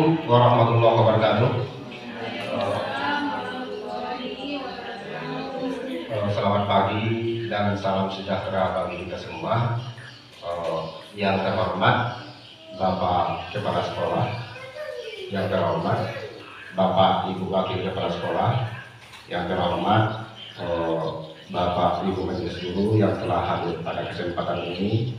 Assalamualaikum warahmatullahi wabarakatuh. Selamat pagi dan salam sejahtera bagi kita semua. Yang terhormat Bapak Kepala Sekolah, yang terhormat Bapak Ibu Wakil Kepala Sekolah, yang terhormat Bapak Ibu Majelis Guru yang telah hadir pada kesempatan ini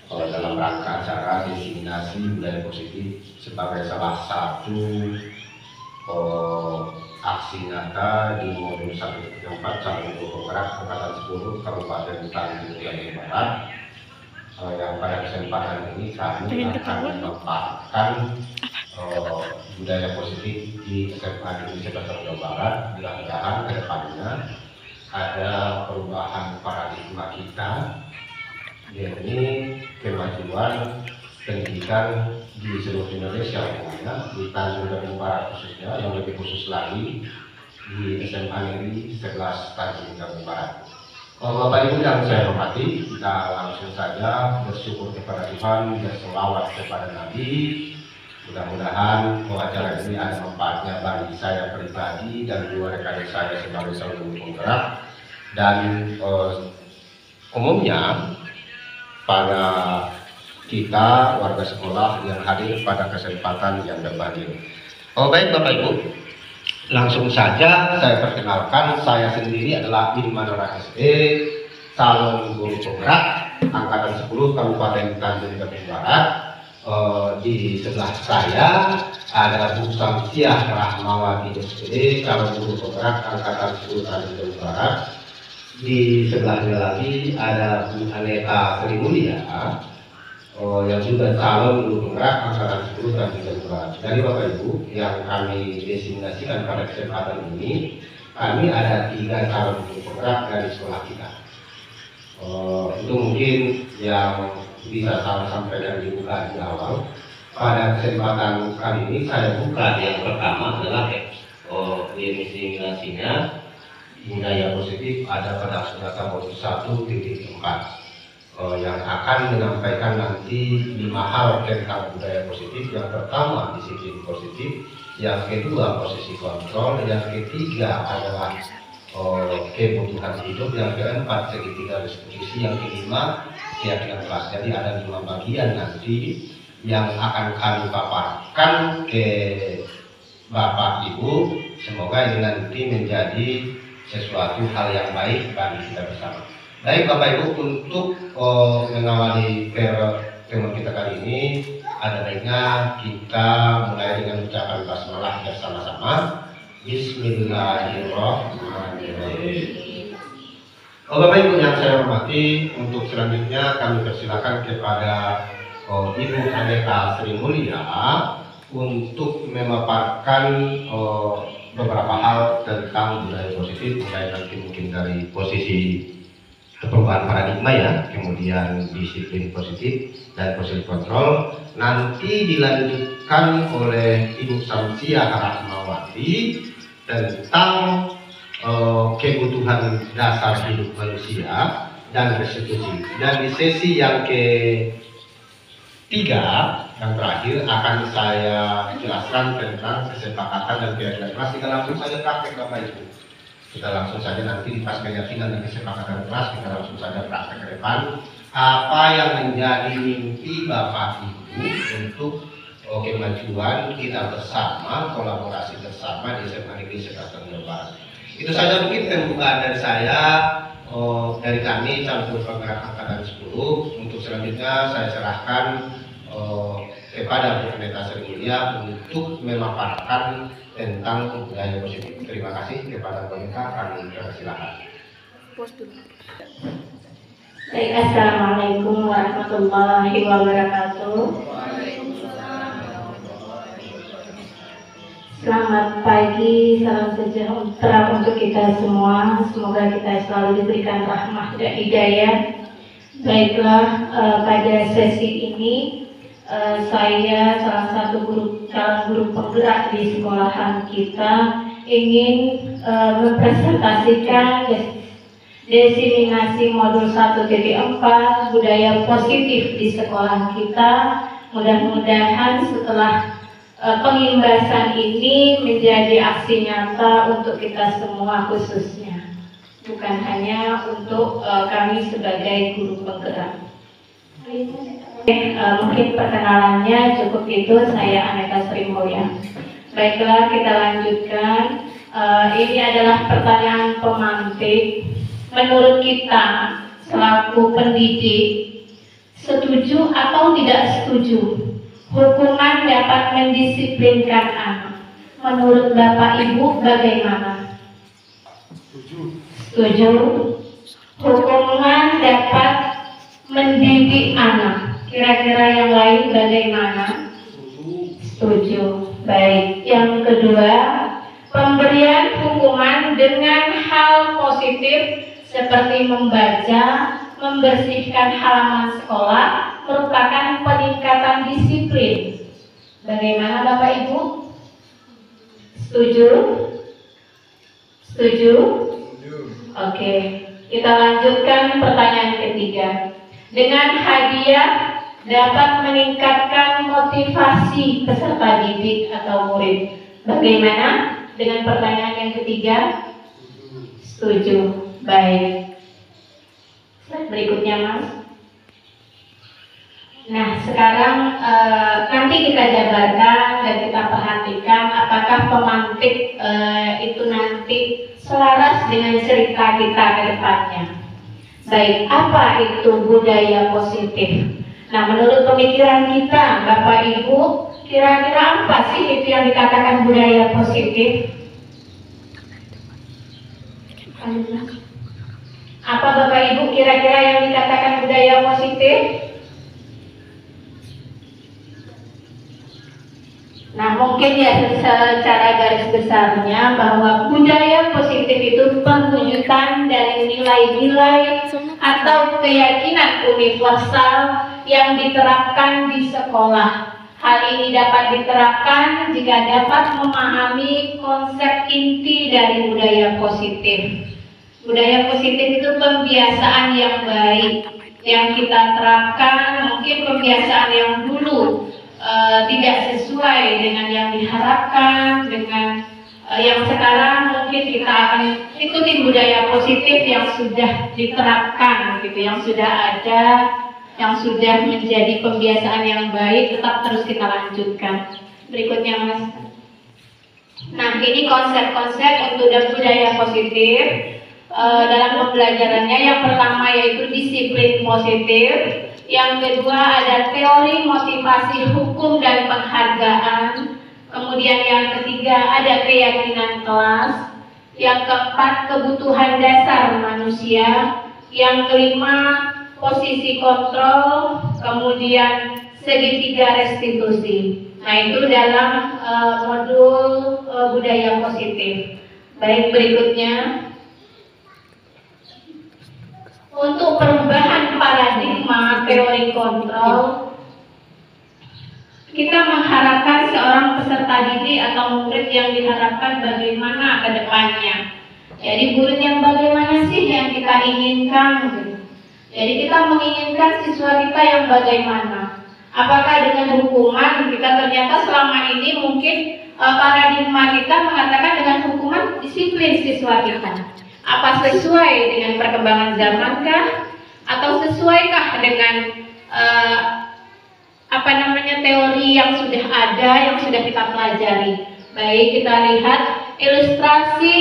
dalam rangka acara diseminasi budaya positif sebagai salah satu aksi nyata di modul 1.4 calon guru penggerak angkatan 10 Kabupaten Tanjung Jabung Barat. Yang pada kesempatan ini kami akan memaparkan budaya positif di SMA Negeri 11 Jawa Barat. Mudah-mudahan ke depannya ada perubahan paradigma kita, yakni kemajuan pendidikan di seluruh Indonesia, umumnya di Tanjung Jabung Barat khususnya, yang lebih khusus lagi di SMA Negeri 11 Tanjung Jabung Barat. Bapak Ibu yang saya hormati, kita langsung saja bersyukur kepada Tuhan, berselawat kepada Nabi. Mudah-mudahan acara ini ada manfaatnya bagi saya pribadi dan dua rekan saya sebagai calon guru penggerak, dan umumnya pada kita warga sekolah yang hadir pada kesempatan yang berbahagia. Baik Bapak Ibu, langsung saja saya perkenalkan, saya sendiri adalah Ilmanora SD, calon guru penggerak angkatan 10 Kabupaten Tanjung Jabung Barat. Di sebelah saya ada Bu Samsiah Rahmawati SPD, calon guru penggerak angkatan 10 Tanjung Jabung Barat. Di sebelahnya lagi ada Bu Aneta Sri Mulia, yang juga calon guru penggerak angkatan 10 Tanjung Jabung Barat. Dari Bapak Ibu yang kami designasikan pada kesempatan ini, kami ada 3 calon guru penggerak dari sekolah kita. Itu mungkin yang bisa saya sampaikan dibuka di awal. Pada kesempatan kali ini saya buka yang pertama adalah designasinya budaya positif ada pada senjata modul 1.4 yang akan menyampaikan nanti 5 hal tentang budaya positif. Yang pertama disiplin positif, yang kedua posisi kontrol, yang ketiga adalah kebutuhan hidup, yang keempat segitiga restitusi, yang kelima keyakinan kelas. Jadi ada 5 bagian nanti yang akan kami paparkan ke Bapak Ibu. Semoga ini nanti menjadi sesuatu hal yang baik bagi kita bersama. Baik Bapak Ibu, untuk mengawali pertemuan kita kali ini, ada baiknya kita mulai dengan ucapan basmalah bersama-sama. Bismillahirrahmanirrahim. Bapak Ibu yang saya hormati, untuk selanjutnya kami persilakan kepada Ibu Aneta Sri Mulia untuk memaparkan beberapa hal tentang budaya positif, mulai nanti mungkin dari posisi perubahan paradigma ya, kemudian disiplin positif dan posisi kontrol. Nanti dilanjutkan oleh Ibu Samsiah Rahmawati tentang kebutuhan dasar hidup manusia dan restitusi. Dan di sesi yang ketiga, yang terakhir, akan saya jelaskan tentang kesepakatan dan keyakinan kelas. Kita langsung saja praktek Bapak Ibu. Kita langsung saja nanti di pas keyakinan dan kesepakatan kelas, kita langsung saja praktek ke depan. Apa yang menjadi mimpi Bapak Ibu untuk kemajuan kita bersama, kolaborasi bersama di SMA Negeri 11 Jawa Barat. Itu saja mungkin pembukaan dari saya, dari kami calon guru penggerak angkatan 10. Untuk selanjutnya saya serahkan kepada Bu Aneta Sri Mulia untuk memaparkan tentang budaya positif. Terima kasih kepada Bu Aneta, kami persilakan. Baik, assalamualaikum warahmatullahi wabarakatuh. Selamat pagi, salam sejahtera untuk kita semua. Semoga kita selalu diberikan rahmah dan hidayah. Baiklah, pada sesi ini saya salah satu calon guru penggerak di sekolahan kita ingin mempresentasikan desiminasi modul 1.4 budaya positif di sekolah kita. Mudah-mudahan setelah pengimbasan ini menjadi aksi nyata untuk kita semua khususnya, bukan hanya untuk kami sebagai guru penggerak. Mungkin perkenalannya cukup itu, saya Aneta Sri Mulya. Baiklah, kita lanjutkan. Ini adalah pertanyaan pemantik. Menurut kita selaku pendidik, setuju atau tidak setuju hukuman dapat mendisiplinkan anak? Menurut Bapak Ibu bagaimana? Setuju. Hukuman dapat mendidik anak. Kira-kira yang lain bagaimana? Setuju. Baik. Yang kedua, pemberian hukuman dengan hal positif seperti membaca, membersihkan halaman sekolah merupakan peningkatan disiplin. Bagaimana Bapak Ibu? Setuju? Setuju? Oke, kita lanjutkan pertanyaan ketiga. Dengan hadiah dapat meningkatkan motivasi peserta didik atau murid. Bagaimana dengan pertanyaan yang ketiga? Setuju. Baik. Slide berikutnya, Mas. Nah, sekarang nanti kita jabarkan dan kita perhatikan apakah pemantik itu nanti selaras dengan cerita kita ke depannya. Baik, apa itu budaya positif? Nah, menurut pemikiran kita, Bapak Ibu, kira-kira apa sih itu yang dikatakan budaya positif? Apa Bapak Ibu kira-kira yang dikatakan budaya positif? Nah, mungkin ya secara garis besarnya bahwa budaya positif itu perwujudan dari nilai-nilai atau keyakinan universal yang diterapkan di sekolah. Hal ini dapat diterapkan jika dapat memahami konsep inti dari budaya positif. Budaya positif itu pembiasaan yang baik yang kita terapkan, mungkin pembiasaan yang dulu tidak sesuai dengan yang diharapkan, dengan yang sekarang mungkin kita akan ikuti budaya positif yang sudah diterapkan, gitu, yang sudah ada, yang sudah menjadi pembiasaan yang baik, tetap terus kita lanjutkan. Berikutnya, Mas. Nah, ini konsep-konsep untuk budaya positif dalam pembelajarannya. Yang pertama yaitu disiplin positif. Yang kedua ada teori motivasi hukum dan penghargaan. Kemudian yang ketiga ada keyakinan kelas. Yang keempat kebutuhan dasar manusia. Yang kelima posisi kontrol. Kemudian segitiga restitusi. Nah, itu dalam modul budaya positif. Baik, berikutnya. Untuk perubahan paradigma teori kontrol, kita mengharapkan seorang peserta didik atau murid yang diharapkan bagaimana ke depannya. Jadi murid yang bagaimana sih yang kita inginkan? Jadi kita menginginkan siswa kita yang bagaimana? Apakah dengan hukuman? Kita ternyata selama ini mungkin paradigma kita mengatakan dengan hukuman disiplin siswa kita. Apa sesuai dengan perkembangan zamankah? Atau sesuaikah dengan teori yang sudah ada, yang sudah kita pelajari? Baik, kita lihat ilustrasi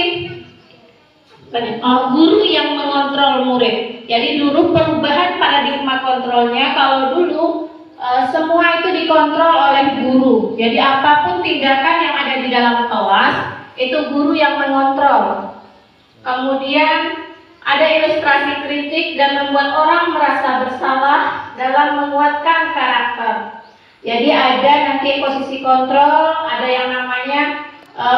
guru yang mengontrol murid. Jadi dulu perubahan paradigma kontrolnya, kalau dulu semua itu dikontrol oleh guru. Jadi apapun tindakan yang ada di dalam kelas, itu guru yang mengontrol. Kemudian ada ilustrasi kritik dan membuat orang merasa bersalah dalam menguatkan karakter. Jadi ada nanti posisi kontrol, ada yang namanya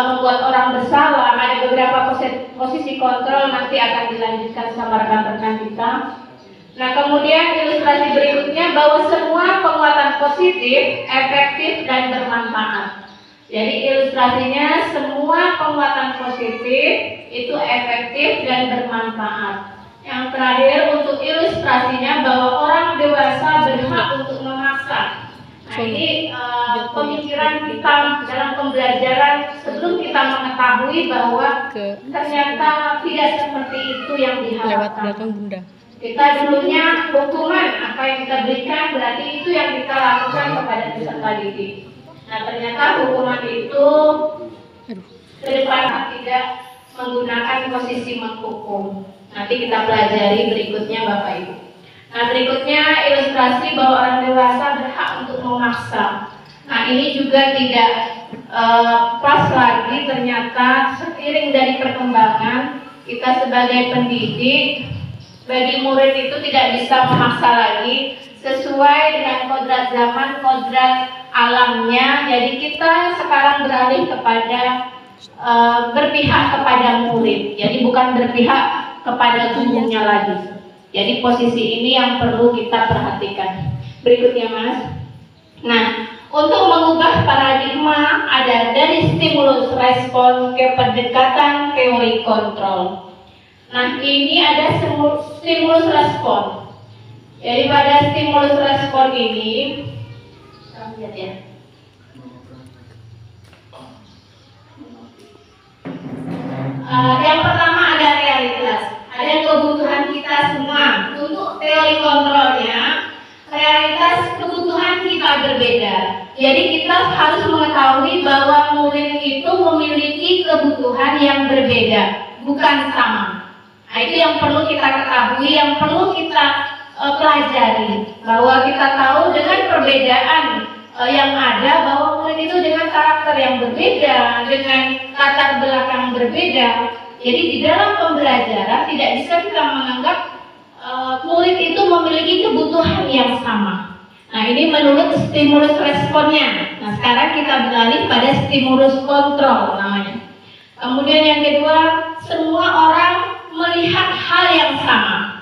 membuat orang bersalah, ada beberapa posisi kontrol nanti akan dilanjutkan sama rekan-rekan kita. Nah, kemudian ilustrasi berikutnya bahwa semua penguatan positif, efektif dan bermanfaat. Jadi ilustrasinya semua penguatan positif itu efektif dan bermanfaat. Yang terakhir untuk ilustrasinya bahwa orang dewasa berhak untuk memaksa. Nah, Nah, ini pemikiran kita dalam pembelajaran sebelum kita mengetahui bahwa ternyata tidak seperti itu yang diharapkan. Kita dulunya hukuman apa yang kita berikan berarti itu yang kita lakukan kepada peserta didik. Nah, ternyata hukuman itu ke depan tidak menggunakan posisi menghukum. Nanti kita pelajari berikutnya Bapak Ibu. Nah, berikutnya ilustrasi bahwa orang dewasa berhak untuk memaksa. Nah, ini juga tidak pas lagi ternyata seiring dari perkembangan kita sebagai pendidik bagi murid itu tidak bisa memaksa lagi sesuai dengan kodrat zaman, kodrat alamnya. Jadi kita sekarang beralih kepada berpihak kepada murid. Jadi bukan berpihak kepada gurunya lagi. Jadi posisi ini yang perlu kita perhatikan. Berikutnya Mas. Nah, untuk mengubah paradigma ada dari stimulus respon ke pendekatan teori kontrol. Nah, ini ada stimulus respon. Jadi pada stimulus respon ini, lihat ya. Yang pertama ada realitas, ada kebutuhan kita semua. Untuk teori kontrolnya, realitas kebutuhan kita berbeda. Jadi kita harus mengetahui bahwa murid itu memiliki kebutuhan yang berbeda, bukan sama. Nah, itu yang perlu kita ketahui, yang perlu kita pelajari. Bahwa kita tahu dengan perbedaan yang ada, bahwa murid itu dengan karakter yang berbeda, dengan latar belakang berbeda. Jadi di dalam pembelajaran tidak bisa kita menganggap murid itu memiliki kebutuhan yang sama. Nah, ini menurut stimulus responnya. Nah, sekarang kita beralih pada stimulus kontrol namanya. Kemudian yang kedua, semua orang melihat hal yang sama.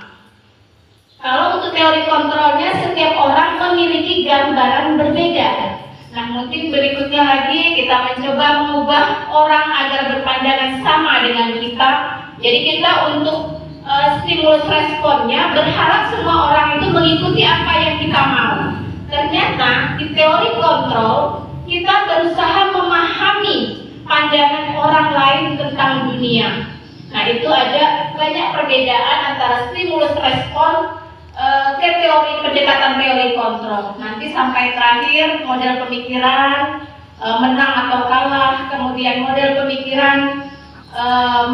Kalau untuk teori kontrolnya, setiap orang memiliki gambaran berbeda. Nah, mungkin berikutnya lagi kita mencoba mengubah orang agar berpandangan sama dengan kita. Jadi kita untuk stimulus responnya berharap semua orang itu mengikuti apa yang kita mau. Ternyata di teori kontrol kita berusaha memahami pandangan orang lain tentang dunia. Nah, itu ada banyak perbedaan antara stimulus respon ke teori pendekatan teori kontrol. Nanti sampai terakhir model pemikiran menang atau kalah, kemudian model pemikiran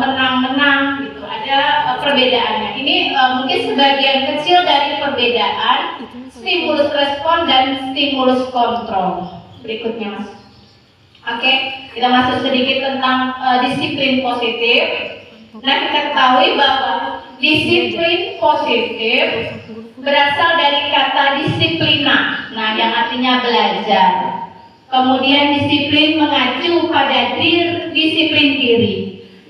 menang-menang gitu. Ada perbedaannya. Ini mungkin sebagian kecil dari perbedaan stimulus respon dan stimulus kontrol. Berikutnya Mas. Oke, kita masuk sedikit tentang disiplin positif. Nah, kita ketahui bahwa disiplin positif berasal dari kata disiplina, nah yang artinya belajar. Kemudian disiplin mengacu pada disiplin diri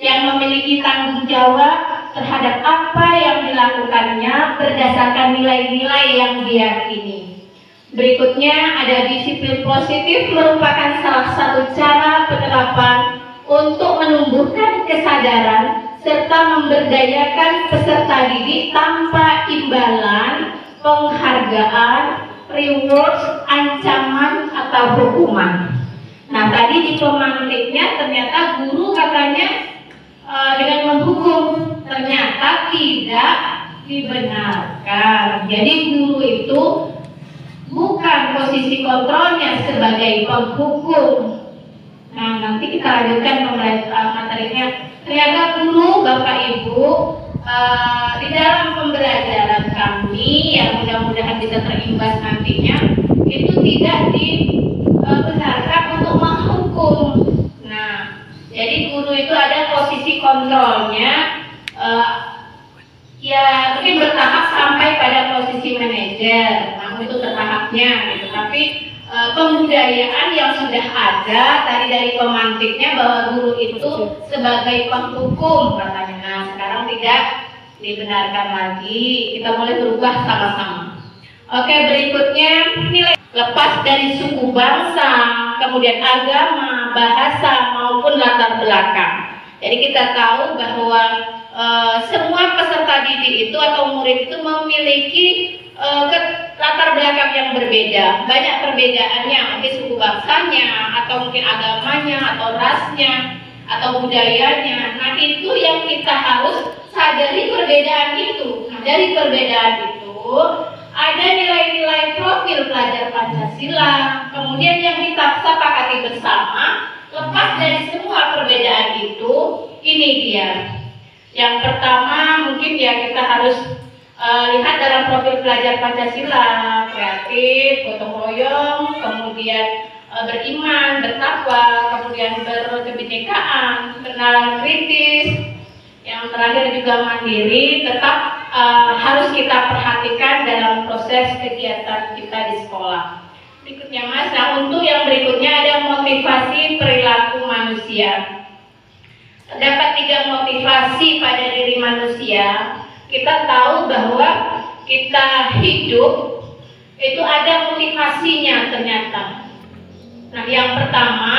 yang memiliki tanggung jawab terhadap apa yang dilakukannya berdasarkan nilai-nilai yang diyakini. Berikutnya ada disiplin positif merupakan salah satu cara penerapan untuk menumbuhkan kesadaran serta memberdayakan peserta didik tanpa imbalan, penghargaan, rewards, ancaman, atau hukuman. Nah, tadi di pemantiknya ternyata guru katanya dengan menghukum, ternyata tidak dibenarkan. Jadi guru itu bukan posisi kontrolnya sebagai penghukum. Nah, nanti kita lanjutkan materinya. Ternyata guru, Bapak Ibu, di dalam pembelajaran kami yang mudah-mudahan bisa terimbas nantinya, itu tidak dibenarkan untuk menghukum. Nah, jadi guru itu ada posisi kontrolnya, ya mungkin bertahap sampai pada posisi manajer. Nah, itu bertahapnya gitu. Tapi pembudayaan yang sudah ada tadi dari pemantiknya bahwa guru itu sebagai penghukum katanya. Nah, sekarang tidak dibenarkan lagi. Kita boleh berubah sama-sama. Oke, berikutnya nilai lepas dari suku bangsa, kemudian agama, bahasa maupun latar belakang. Jadi kita tahu bahwa semua peserta didik itu atau murid itu memiliki ke latar belakang yang berbeda, banyak perbedaannya, mungkin suku bangsanya, atau mungkin agamanya, atau rasnya, atau budayanya. Nah, itu yang kita harus sadari perbedaan itu. Nah, dari perbedaan itu ada nilai-nilai profil pelajar Pancasila, kemudian yang kita sepakati bersama. Lepas dari semua perbedaan itu, ini dia. Yang pertama mungkin ya kita harus lihat dalam profil pelajar Pancasila, kreatif, gotong royong, kemudian beriman, bertakwa, kemudian berkebinekaan, bernalar kritis, yang terakhir juga mandiri. Tetap harus kita perhatikan dalam proses kegiatan kita di sekolah. Berikutnya Mas, nah untuk yang berikutnya ada motivasi perilaku manusia. Terdapat 3 motivasi pada diri manusia. Kita tahu bahwa kita hidup itu ada motivasinya ternyata. Nah, yang pertama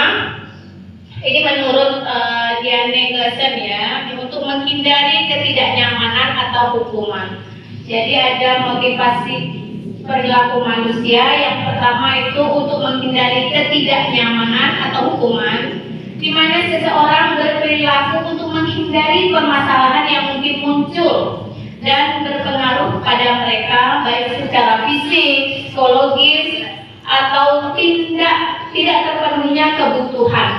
ini menurut Diane Glaser ya, untuk menghindari ketidaknyamanan atau hukuman. Jadi ada motivasi perilaku manusia. Yang pertama itu untuk menghindari ketidaknyamanan atau hukuman, di mana seseorang berperilaku untuk menghindari permasalahan yang mungkin muncul dan berpengaruh pada mereka, baik secara fisik, psikologis, atau tidak terpenuhinya kebutuhan.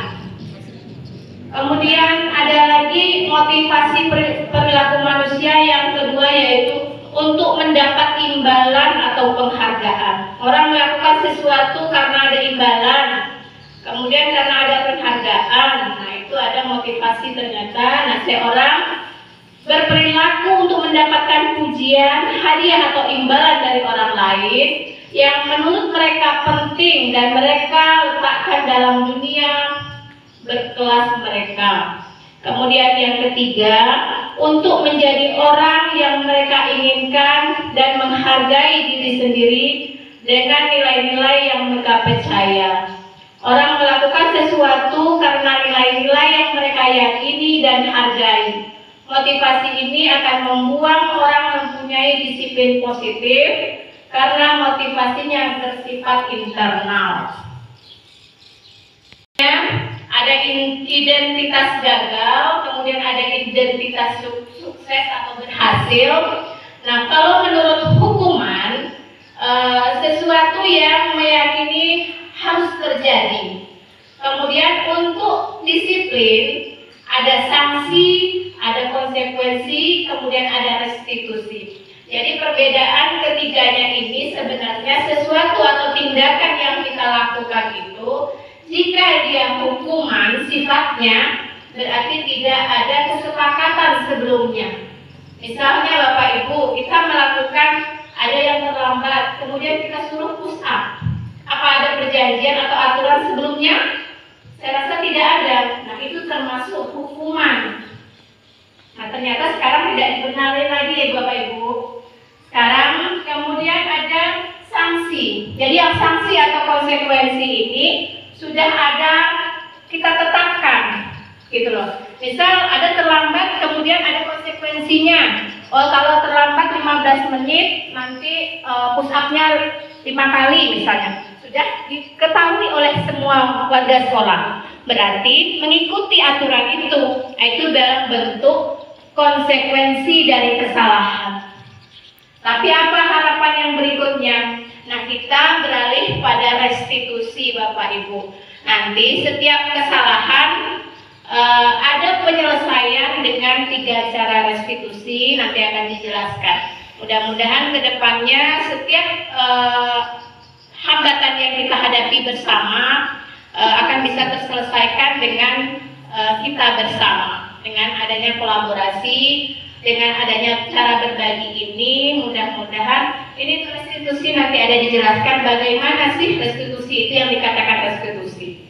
Kemudian ada lagi motivasi perilaku manusia yang kedua, yaitu untuk mendapat imbalan atau penghargaan. Orang melakukan sesuatu karena ada imbalan, kemudian karena ada penghargaan. Nah, itu ada motivasi ternyata. Nah, seorang berperilaku untuk mendapatkan pujian, hadiah atau imbalan dari orang lain yang menurut mereka penting dan mereka letakkan dalam dunia berkelas mereka. Kemudian yang ketiga, untuk menjadi orang yang mereka inginkan dan menghargai diri sendiri dengan nilai-nilai yang mereka percaya. Orang melakukan sesuatu karena nilai-nilai yang mereka yakini dan hargai. Motivasi ini akan membuang orang mempunyai disiplin positif karena motivasinya bersifat internal. Ada identitas gagal, kemudian ada identitas sukses atau berhasil. Nah, kalau menurut hukuman, sesuatu yang meyakini harus terjadi. Kemudian untuk disiplin, ada sanksi, ada konsekuensi, kemudian ada restitusi. Jadi perbedaan ketiganya ini sebenarnya sesuatu atau tindakan yang kita lakukan itu, jika dia hukuman sifatnya, berarti tidak ada kesepakatan sebelumnya. Misalnya Bapak Ibu, kita melakukan ada yang terlambat, kemudian kita suruh push up. Apa ada perjanjian atau aturan sebelumnya? Saya rasa tidak ada. Nah, itu termasuk hukuman. Nah, ternyata sekarang tidak dibenarkan lagi ya Bapak Ibu. Sekarang kemudian ada sanksi. Jadi yang sanksi atau konsekuensi ini sudah ada, kita tetapkan gitu loh. Misal ada terlambat, kemudian ada konsekuensinya. Oh, kalau terlambat 15 menit nanti push up-nya 5 kali misalnya. Sudah diketahui oleh semua warga sekolah. Berarti mengikuti aturan itu. Itu dalam bentuk konsekuensi dari kesalahan. Tapi apa harapan yang berikutnya? Nah, kita beralih pada restitusi Bapak Ibu. Nanti setiap kesalahan ada penyelesaian dengan 3 cara restitusi, nanti akan dijelaskan. Mudah-mudahan kedepannya setiap hambatan yang kita hadapi bersama akan bisa terselesaikan dengan kita bersama. Dengan adanya kolaborasi, dengan adanya cara berbagi ini, mudah-mudahan ini restitusi nanti ada dijelaskan bagaimana sih restitusi itu yang dikatakan restitusi.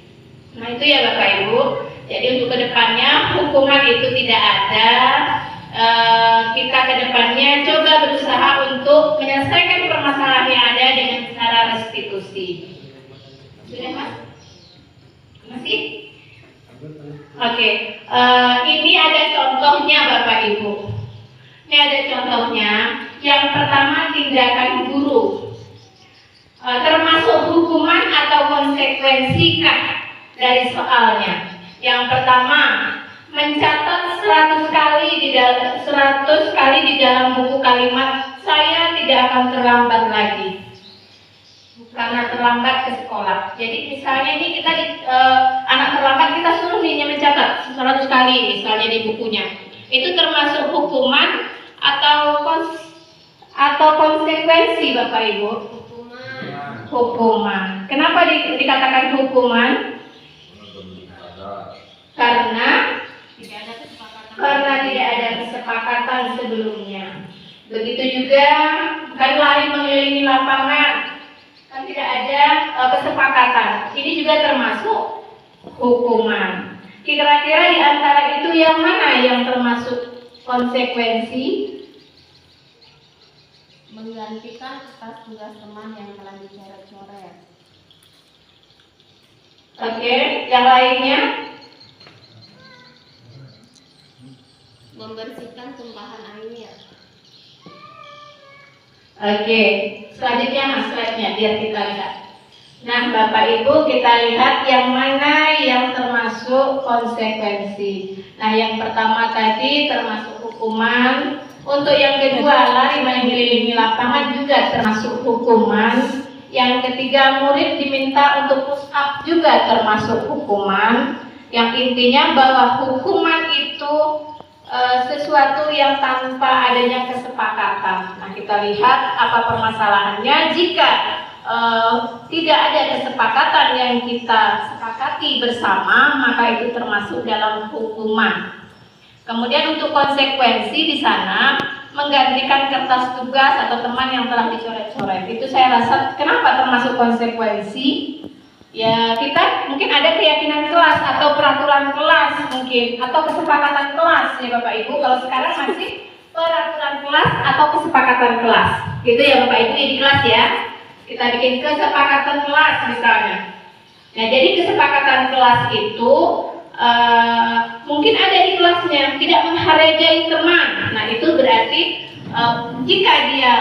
Nah, itu ya Bapak Ibu. Jadi untuk kedepannya hukuman itu tidak ada. Kita kedepannya coba berusaha untuk menyelesaikan permasalahan yang ada dengan cara restitusi. Sudah Mas? Masih? Oke. Ini ada contohnya Bapak Ibu. Ini ada contohnya. Yang pertama, tindakan guru. Termasuk hukuman atau konsekuensi dari soalnya. Yang pertama, mencatat 100 kali di dalam buku kalimat saya tidak akan terlambat lagi karena terlambat ke sekolah. Jadi misalnya ini kita anak terlambat, kita suruh nih mencatat 100 kali misalnya di bukunya. Itu termasuk hukuman atau konsekuensi, Bapak Ibu? Hukuman. Kenapa dikatakan hukuman? Karena tidak ada kesepakatan sebelumnya. Begitu juga kan lari mengelilingi lapangan, kan tidak ada kesepakatan. Ini juga termasuk hukuman. Kira-kira di antara itu yang mana yang termasuk konsekuensi? Menggantikan atas tugas teman yang telah dicoret-coret. Oke, yang lainnya? Membersihkan tumpahan air. Oke, selanjutnya slide-nya biar kita lihat. Nah, Bapak Ibu, kita lihat yang mana yang termasuk konsekuensi. Nah, yang pertama tadi termasuk hukuman. Untuk yang kedua, lari mengelilingi lapangan juga termasuk hukuman. Yang ketiga, murid diminta untuk push up juga termasuk hukuman. Yang intinya bahwa hukuman itu sesuatu yang tanpa adanya kesepakatan. Nah, kita lihat apa permasalahannya. Jika tidak ada kesepakatan yang kita sepakati bersama, maka itu termasuk dalam hukuman. Kemudian untuk konsekuensi di sana, menggantikan kertas tugas atau teman yang telah dicoret-coret. Itu saya rasa kenapa termasuk konsekuensi? Ya, kita mungkin ada keyakinan kelas atau peraturan kelas mungkin, atau kesepakatan kelas ya Bapak Ibu. Kalau sekarang masih peraturan kelas atau kesepakatan kelas. Gitu ya Bapak Ibu di kelas ya. Kita bikin kesepakatan kelas misalnya. Nah, jadi kesepakatan kelas itu mungkin ada di kelasnya tidak menghargai teman. Nah, itu berarti jika dia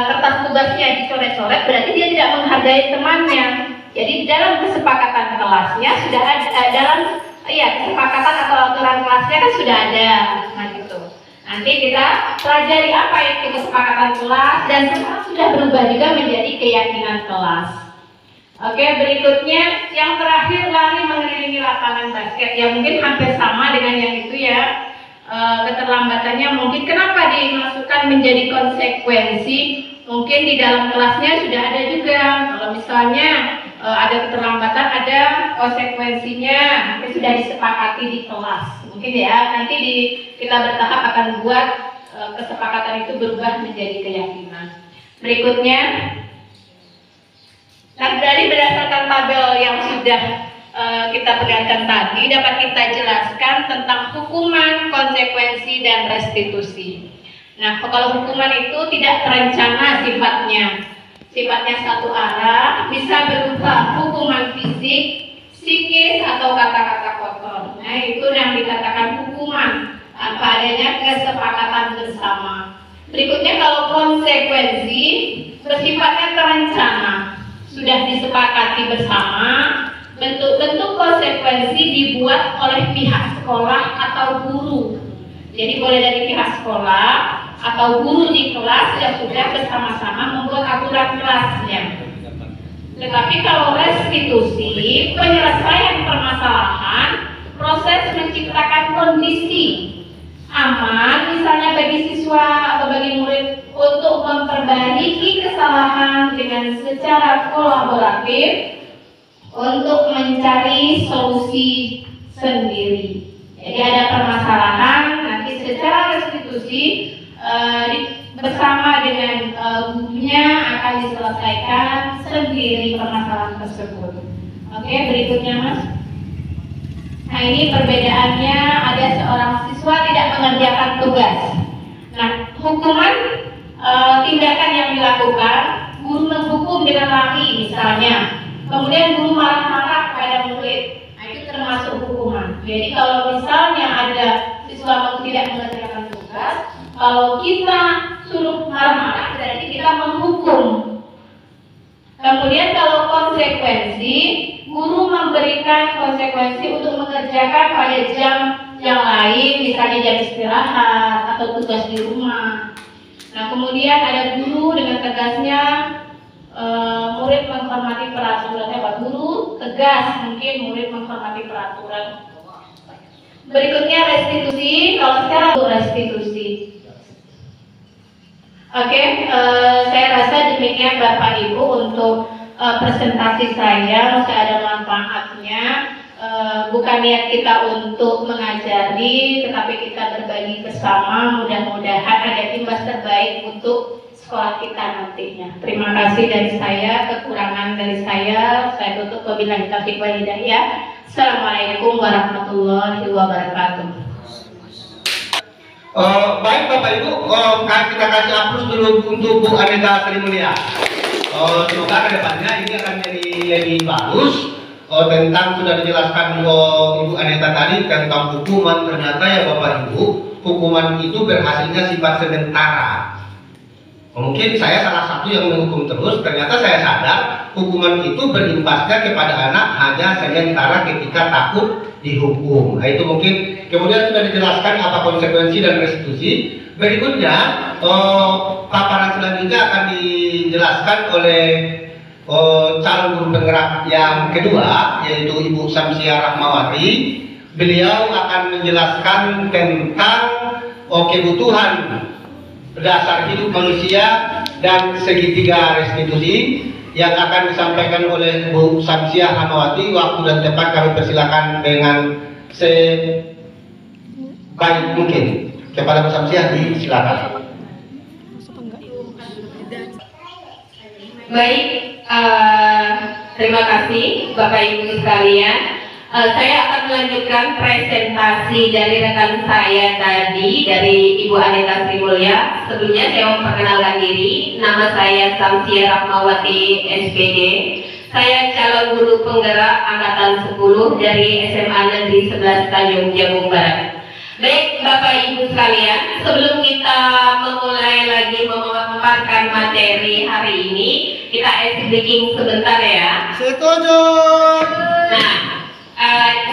kertas tugasnya dicoret-coret, berarti dia tidak menghargai temannya. Jadi dalam kesepakatan kelasnya sudah ada kesepakatan atau aturan kelasnya kan sudah ada. Nah, gitu. Nanti kita pelajari apa itu kesepakatan kelas, dan sekarang sudah berubah juga menjadi keyakinan kelas. Oke, berikutnya yang terakhir, lari mengelilingi lapangan basket. Ya mungkin hampir sama dengan yang itu ya. Keterlambatannya mungkin kenapa dimasukkan menjadi konsekuensi? Mungkin di dalam kelasnya sudah ada juga. Kalau misalnya ada keterlambatan, ada konsekuensinya, nanti sudah disepakati di kelas. Mungkin ya, nanti kita bertahap akan buat kesepakatan itu berubah menjadi keyakinan. Berikutnya, nah, dari berdasarkan tabel yang sudah kita perlihatkan tadi, dapat kita jelaskan tentang hukuman, konsekuensi, dan restitusi. Nah, kalau hukuman itu tidak terencana sifatnya satu arah, bisa berupa hukuman fisik, psikis, atau kata-kata kotor. Nah, itu yang dikatakan hukuman tanpa adanya kesepakatan bersama. Berikutnya, kalau konsekuensi bersifatnya terencana, sudah disepakati bersama. Bentuk-bentuk konsekuensi dibuat oleh pihak sekolah atau guru. Jadi boleh dari pihak sekolah atau guru di kelas yang sudah bersama-sama membuat aturan kelasnya. Tetapi kalau restitusi, penyelesaian permasalahan, proses menciptakan kondisi aman, misalnya bagi siswa atau bagi murid untuk memperbaiki kesalahan dengan secara kolaboratif untuk mencari solusi sendiri. Jadi ada permasalahan, nanti secara restitusi bersama dengan gurunya akan diselesaikan sendiri permasalahan tersebut. Oke, berikutnya Mas. Nah, ini perbedaannya, ada seorang siswa tidak mengerjakan tugas. Nah, hukuman tindakan yang dilakukan, guru menghukum dengan lari misalnya. Kemudian guru marah-marah kepada murid. Nah, itu termasuk hukuman. Jadi kalau misalnya ada siswa tidak mengerjakan tugas, kalau kita suruh marah-marah berarti kita menghukum. Kemudian kalau konsekuensi, guru memberikan konsekuensi untuk mengerjakan pada jam yang lain, misalnya jam istirahat atau tugas di rumah. Nah, kemudian ada guru dengan tegasnya murid menghormati peraturan. Pak guru tegas, mungkin murid menghormati peraturan. Berikutnya restitusi. Kalau sekarang untuk restitusi. Oke, saya rasa demikian Bapak Ibu untuk presentasi saya. Masih ada manfaatnya. Bukan niat kita untuk mengajari, tetapi kita berbagi bersama. Mudah-mudahan ada imbas terbaik untuk sekolah kita nantinya. Terima kasih dari saya. Kekurangan dari saya tutup. Wabillahi taufiq wal hidayah. Assalamualaikum warahmatullahi wabarakatuh. Baik Bapak Ibu, kita kasih aplaus dulu untuk Bu Aneta Sri Mulia. Semoga kedepannya ini akan jadi lebih bagus. Tentang sudah dijelaskan Ibu Aneta tadi tentang hukuman, ternyata ya Bapak Ibu, hukuman itu berhasilnya sifat sementara. Mungkin saya salah satu yang menghukum terus, ternyata saya sadar hukuman itu berimbasnya kepada anak hanya sementara ketika takut dihukum. Nah itu mungkin kemudian sudah dijelaskan apa konsekuensi dan restitusi. Berikutnya paparan selanjutnya akan dijelaskan oleh calon guru penggerak yang kedua, yaitu Ibu Samsia Rahmawati. Beliau akan menjelaskan tentang kebutuhan dasar hidup manusia dan segitiga restitusi yang akan disampaikan oleh Bu Samsia Rahmawati. Waktu dan tempat kami persilakan dengan sebaik mungkin. Kepada Bu Samsia, disilakan. Baik, terima kasih Bapak Ibu sekalian. Saya akan melanjutkan presentasi dari rekan saya tadi, dari Ibu Aneta Sri Mulia. Sebelumnya saya memperkenalkan diri, nama saya Samsia Rahmawati SPD. Saya calon guru penggerak angkatan 10 dari SMA Negeri 11 Tanjung Jabung Barat. Baik Bapak Ibu sekalian, sebelum kita memulai lagi memaparkan materi hari ini, kita ice breaking sebentar ya. Setuju. Nah,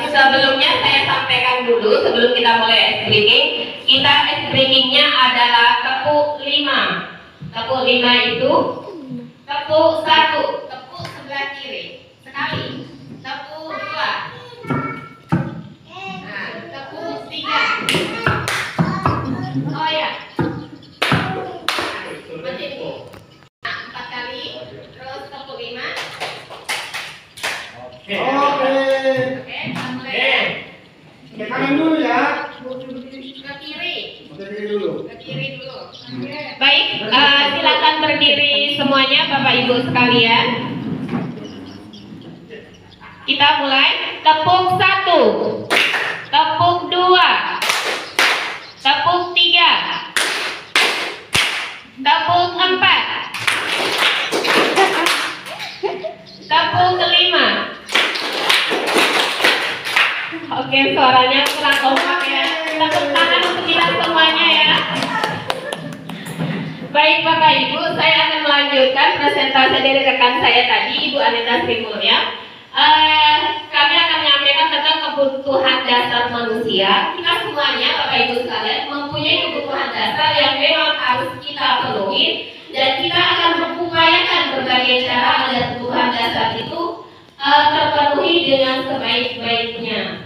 sebelumnya saya sampaikan dulu sebelum kita mulai ice breaking, kita ice breakingnya adalah tepuk 5. Tepuk 5 itu tepuk 1, tepuk sebelah kiri sekali, tepuk 2. Tepuk 3. Oh ya. Masih 4 kali. Terus tepuk 5. Oke, kita mulai. Ke kanan dulu ya. Ke kiri. Ke kiri dulu. Ke kiri dulu. Baik, silakan berdiri semuanya Bapak Ibu sekalian. Kita mulai. Tepuk 1. Tepuk 2. Tepuk 3. Tepuk 4. Tepuk 5. Oke, suaranya kurang kompak ya. Tepuk tangan untuk kita semuanya ya. Baik Bapak Ibu, saya akan melanjutkan presentasi dari rekan saya tadi, Ibu Aneta Sri Mulia. Kami akan menyampaikan tentang kebutuhan dasar manusia. Kita semuanya Bapak Ibu sekalian mempunyai kebutuhan dasar yang memang harus kita penuhi, dan kita akan mengupayakan berbagai cara agar kebutuhan dasar itu terpenuhi dengan sebaik-baiknya.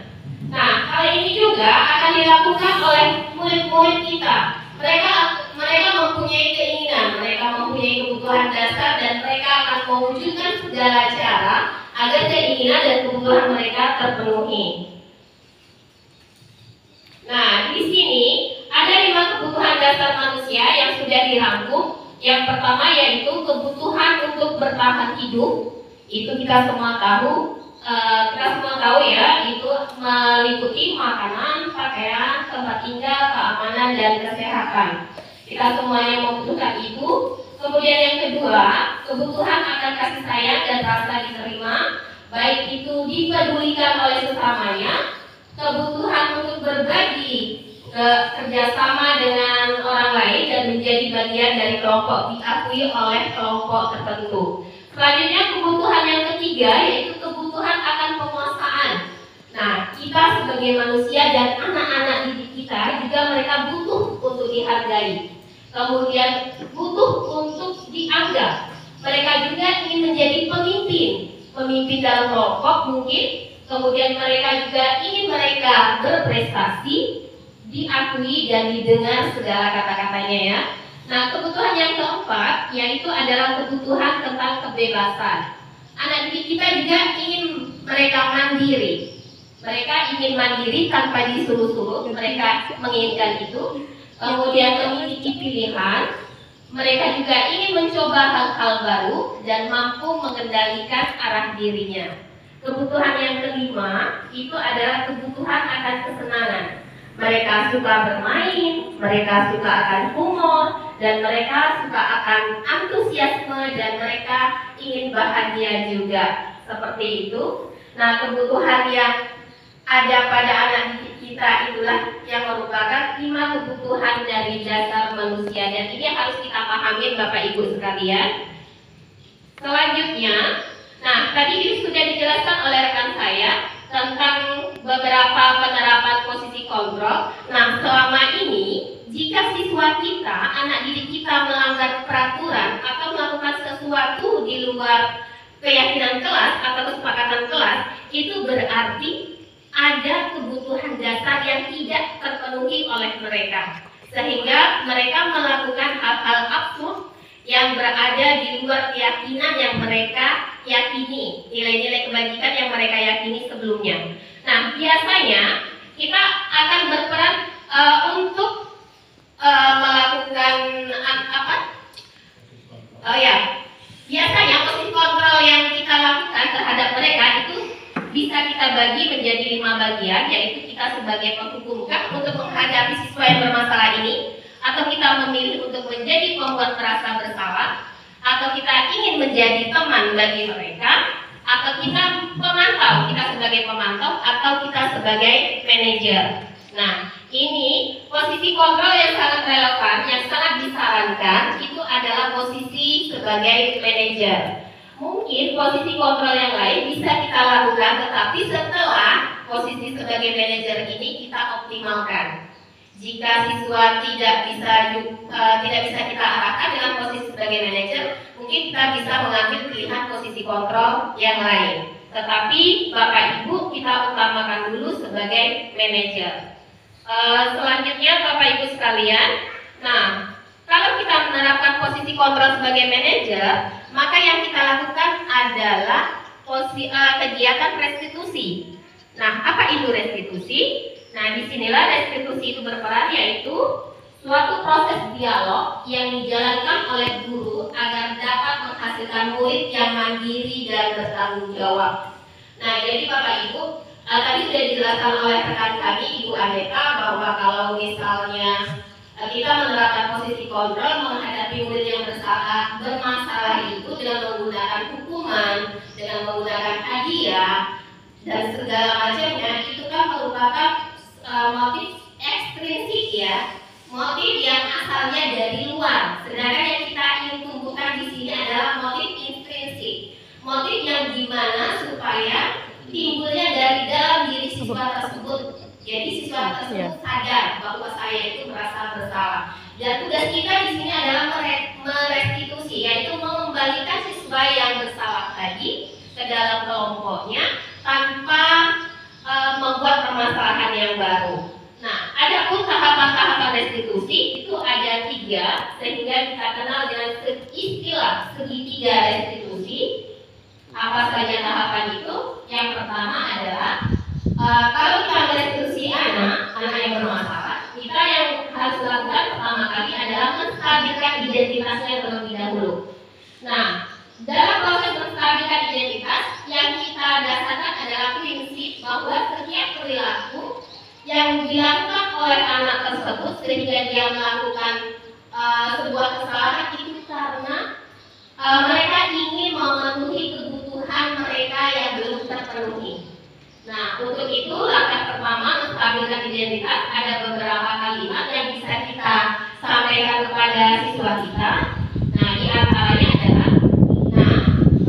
Nah, hal ini juga akan dilakukan oleh murid-murid kita. Mereka mempunyai keinginan, mereka mempunyai kebutuhan dasar, dan mereka akan mewujudkan segala cara agar keinginan dan kebutuhan mereka terpenuhi. Nah, di sini ada 5 kebutuhan dasar manusia yang sudah dirangkum. Yang pertama yaitu kebutuhan untuk bertahan hidup. Itu kita semua tahu. Ya, itu meliputi makanan, pakaian, tempat tinggal, keamanan, dan kesehatan. Kita semuanya membutuhkan itu. Kemudian yang kedua, kebutuhan akan kasih sayang dan rasa diterima, baik itu dipedulikan oleh sesamanya, kebutuhan untuk berbagi, kerjasama dengan orang lain dan menjadi bagian dari kelompok, diakui oleh kelompok tertentu. Selanjutnya kebutuhan yang ketiga yaitu kebutuhan akan penguasaan. Nah, kita sebagai manusia dan anak-anak didik kita juga mereka butuh untuk dihargai. Kemudian butuh untuk dianggap. Mereka juga ingin menjadi pemimpin dalam kelompok mungkin. Kemudian mereka juga ingin mereka berprestasi, diakui dan didengar segala kata-katanya ya. Nah, kebutuhan yang keempat yaitu adalah kebutuhan tentang kebebasan. Anak didik kita juga ingin mereka mandiri. Mereka ingin mandiri tanpa disuruh-suruh, mereka menginginkan itu. Kemudian memiliki pilihan, mereka juga ingin mencoba hal-hal baru dan mampu mengendalikan arah dirinya. Kebutuhan yang kelima itu adalah kebutuhan akan kesenangan. Mereka suka bermain, mereka suka akan humor, dan mereka suka akan antusiasme, dan mereka ingin bahagia juga. Seperti itu. Nah, kebutuhan yang ada pada anak didik kita itulah yang merupakan 5 kebutuhan dari dasar manusia, dan ini harus kita pahami Bapak Ibu sekalian. Selanjutnya, nah tadi ini sudah dijelaskan oleh rekan saya tentang beberapa penerapan posisi kontrol. Nah, selama ini jika siswa kita, anak didik kita melanggar peraturan atau melakukan sesuatu di luar keyakinan kelas atau kesepakatan kelas, itu berarti ada kebutuhan dasar yang tidak terpenuhi oleh mereka, sehingga mereka melakukan hal-hal absurd yang berada di luar keyakinan yang mereka yakini, nilai-nilai kebajikan yang mereka yakini sebelumnya. Nah, biasanya kita akan berperan untuk melakukan biasanya posisi kontrol yang kita lakukan terhadap mereka itu bisa kita bagi menjadi 5 bagian, yaitu kita sebagai penghukumkan untuk menghadapi siswa yang bermasalah ini, atau kita memilih untuk menjadi pembuat merasa bersalah, atau kita ingin menjadi teman bagi mereka, atau kita pemantau, kita sebagai pemantau, atau kita sebagai manajer. Nah, ini posisi kontrol yang sangat relevan, yang sangat disarankan itu adalah posisi sebagai manajer. Mungkin posisi kontrol yang lain bisa kita lakukan, tetapi setelah posisi sebagai manajer ini kita optimalkan. Jika siswa tidak bisa kita arahkan dengan posisi sebagai manajer, mungkin kita bisa mengambil pilihan posisi kontrol yang lain. Tetapi Bapak Ibu kita utamakan dulu sebagai manajer. Selanjutnya Bapak Ibu sekalian, nah kalau kita menerapkan posisi kontrol sebagai manajer, maka yang kita lakukan adalah kegiatan restitusi. Nah, apa itu restitusi? Nah, disinilah restitusi itu berperan, yaitu suatu proses dialog yang dijalankan oleh guru agar dapat menghasilkan murid yang mandiri dan bertanggung jawab. Nah, jadi Bapak Ibu, tadi sudah dijelaskan oleh rekan kami Ibu Aneta bahwa kalau misalnya kita menerapkan posisi kontrol menghadapi murid yang bermasalah itu dengan menggunakan hukuman, dengan menggunakan hadiah dan segala macamnya, itu kan merupakan motif ekstrinsik ya, motif yang asalnya dari luar. Sedangkan yang kita ingin tumbuhkan di sini adalah motif intrinsik, motif yang dimana supaya timbulnya dari dalam diri siswa tersebut. Jadi siswa tersebut sadar bahwa saya itu merasa bersalah. Dan tugas kita di sini adalah merestitusi, yaitu mengembalikan siswa yang bersalah tadi ke dalam kelompoknya tanpa membuat permasalahan yang baru. Nah, ada pun tahapan-tahapan restitusi itu ada 3, sehingga kita kenal dengan istilah segitiga restitusi. Apa saja tahapan itu? Yang pertama adalah kalau kita merestitusi anak yang bermasalah, kita yang harus lakukan pertama kali adalah menstabilkan identitasnya terlebih dahulu. Nah, dalam proses menstabilkan identitas, yang kita dasarkan adalah prinsip bahwa setiap perilaku yang dilakukan oleh anak tersebut sehingga dia melakukan sebuah kesalahan itu karena mereka ingin memenuhi kebutuhan mereka yang belum terpenuhi. Nah, untuk itu langkah pertama menstabilkan identitas ada beberapa kalimat yang bisa kita sampaikan kepada siswa kita. Nah, di antaranya adalah, nah,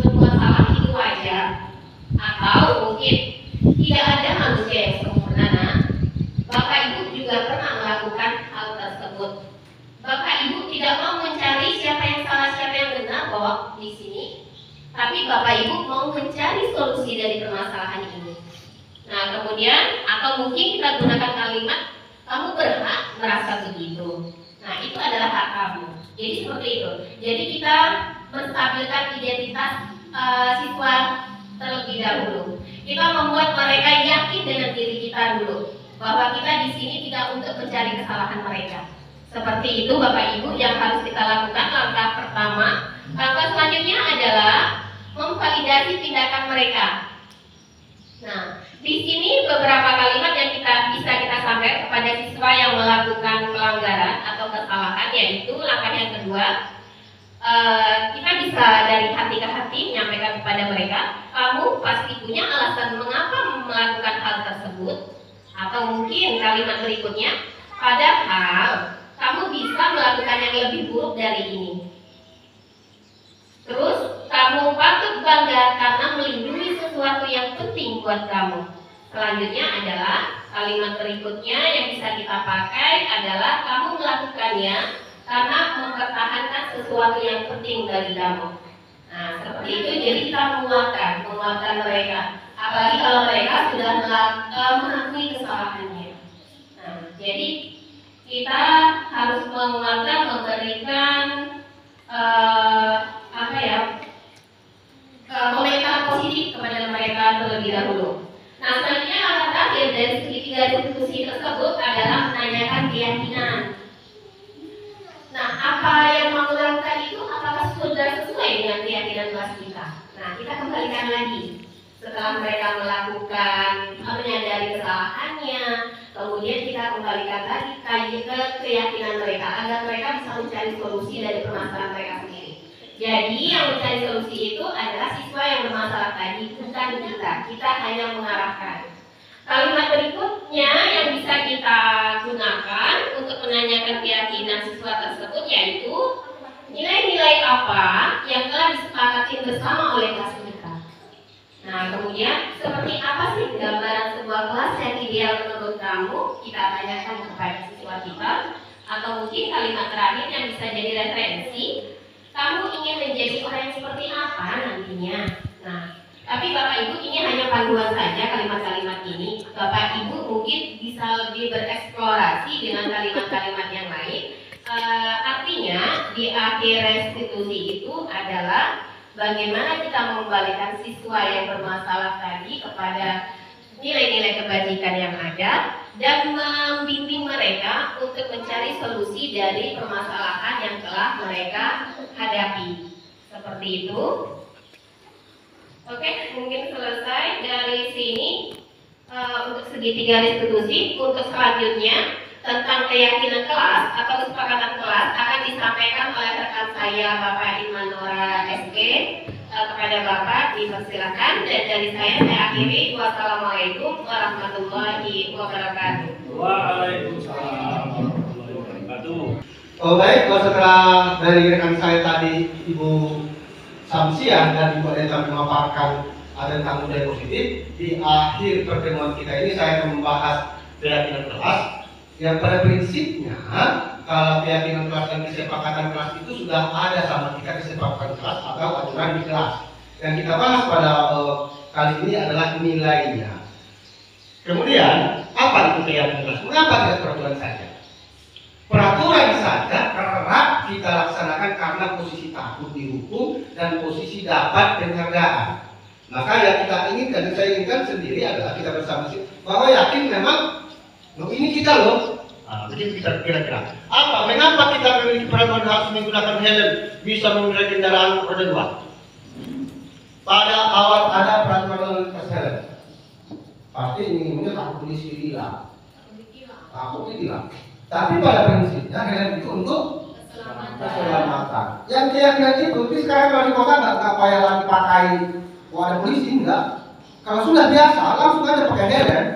berbuat salah itu wajar, atau mungkin tidak ada manusia yang sempurna. Nah, Bapak Ibu juga pernah melakukan hal tersebut. Bapak Ibu tidak mau mencari siapa yang salah, siapa yang benar kok di sini, tapi Bapak Ibu mau mencari solusi dari permasalahan ini. Nah, kemudian atau mungkin kita gunakan kalimat kamu berhak merasa begitu. Nah, itu adalah hak kamu. Jadi seperti itu. Jadi kita menstabilkan identitas siswa terlebih dahulu. Kita membuat mereka yakin dengan diri kita dulu bahwa kita di sini tidak untuk mencari kesalahan mereka. Seperti itu Bapak Ibu yang harus kita lakukan. Langkah pertama. Langkah selanjutnya adalah memvalidasi tindakan mereka. Nah, di sini beberapa kalimat yang bisa kita sampaikan kepada siswa yang melakukan pelanggaran atau kesalahan, yaitu langkah yang kedua, kita bisa dari hati ke hati menyampaikan kepada mereka, kamu pasti punya alasan mengapa melakukan hal tersebut, atau mungkin kalimat berikutnya, padahal kamu bisa melakukan yang lebih buruk dari ini. Terus, kamu patut bangga karena melindungi sesuatu yang penting buat kamu. Selanjutnya adalah kalimat berikutnya yang bisa kita pakai adalah kamu melakukannya karena mempertahankan sesuatu yang penting dari kamu. Nah, seperti itu. Jadi kita menguatkan mereka. Apalagi kalau mereka sudah mengakui kesalahannya. Nah, jadi kita harus menguatkan, memberikan komentar positif kepada mereka terlebih dahulu. Nah, selanjutnya langkah terakhir dari segitiga diskusi tersebut adalah menanyakan keyakinan. Nah, apa yang mau dilakukan itu apakah sudah sesuai dengan keyakinan kelas kita? Nah, kita kembalikan lagi. Setelah mereka melakukan menyadari kesalahannya, kemudian kita kembalikan lagi ke keyakinan mereka agar mereka bisa mencari solusi dari permasalahan mereka sendiri. Jadi yang mencari solusi itu adalah siswa yang bermasalah tadi, bukan kita. Kita hanya mengarahkan. Kalimat berikutnya yang bisa kita gunakan untuk menanyakan keyakinan siswa tersebut yaitu nilai-nilai apa yang telah disepakati bersama oleh kelas kita. Nah, kemudian seperti apa sih gambaran sebuah kelas yang ideal menurut kamu? Kita tanyakan kepada siswa kita. Atau mungkin kalimat terakhir yang bisa jadi referensi, kamu ingin menjadi orang yang seperti apa nantinya? Nah, tapi Bapak Ibu ini hanya panduan saja kalimat-kalimat ini. Bapak Ibu mungkin bisa lebih bereksplorasi dengan kalimat-kalimat yang lain. Artinya di akhir restitusi itu adalah bagaimana kita mengembalikan siswa yang bermasalah tadi kepada nilai-nilai kebajikan yang ada dan membimbing mereka untuk mencari solusi dari permasalahan yang telah mereka hadapi. Seperti itu. Oke, mungkin selesai dari sini untuk segitiga restitusi. Untuk selanjutnya tentang keyakinan kelas atau kesepakatan kelas akan disampaikan oleh rekan saya Bapak Imanora SK. Kepada Bapak dipersilakan, dan dari saya akhiri. Wassalamualaikum warahmatullahi wabarakatuh. Waalaikumsalam warahmatullahi wabarakatuh. Oh baik, setelah dari rekan saya tadi Ibu Samsiah dan Ibu Aneta memaparkan tentang budaya positif, di akhir pertemuan kita ini saya akan membahas keyakinan kelas yang pada prinsipnya kalau keyakinan kelas dan kesepakatan kelas itu sudah ada sama kita kesepakatan kelas atau aturan di kelas. Yang kita bahas pada kali ini adalah nilainya. Kemudian apa itu keyakinan kelas? Mengapa tidak peraturan saja? Peraturan saja kerap kita laksanakan karena posisi takut dihukum dan posisi dapat penghargaan. Maka yang kita inginkan, dan saya inginkan sendiri adalah kita bersama bahwa yakin memang ini kita loh. Begitu kita kira-kira. Apa? Mengapa kita memiliki peraturan harus menggunakan helm, bisa menggunakan kendaraan roda 2? Pada awal ada peraturan lalu lintas helm. Pasti inginnya takut polisi hilang. Takut hilang. Tapi pada prinsipnya helm itu untuk keselamatan. Yang keyakinan itu, sekarang kalau di kota nggak payah lagi pakai ada polisi, enggak. Kalau sudah biasa, langsung aja pakai helm.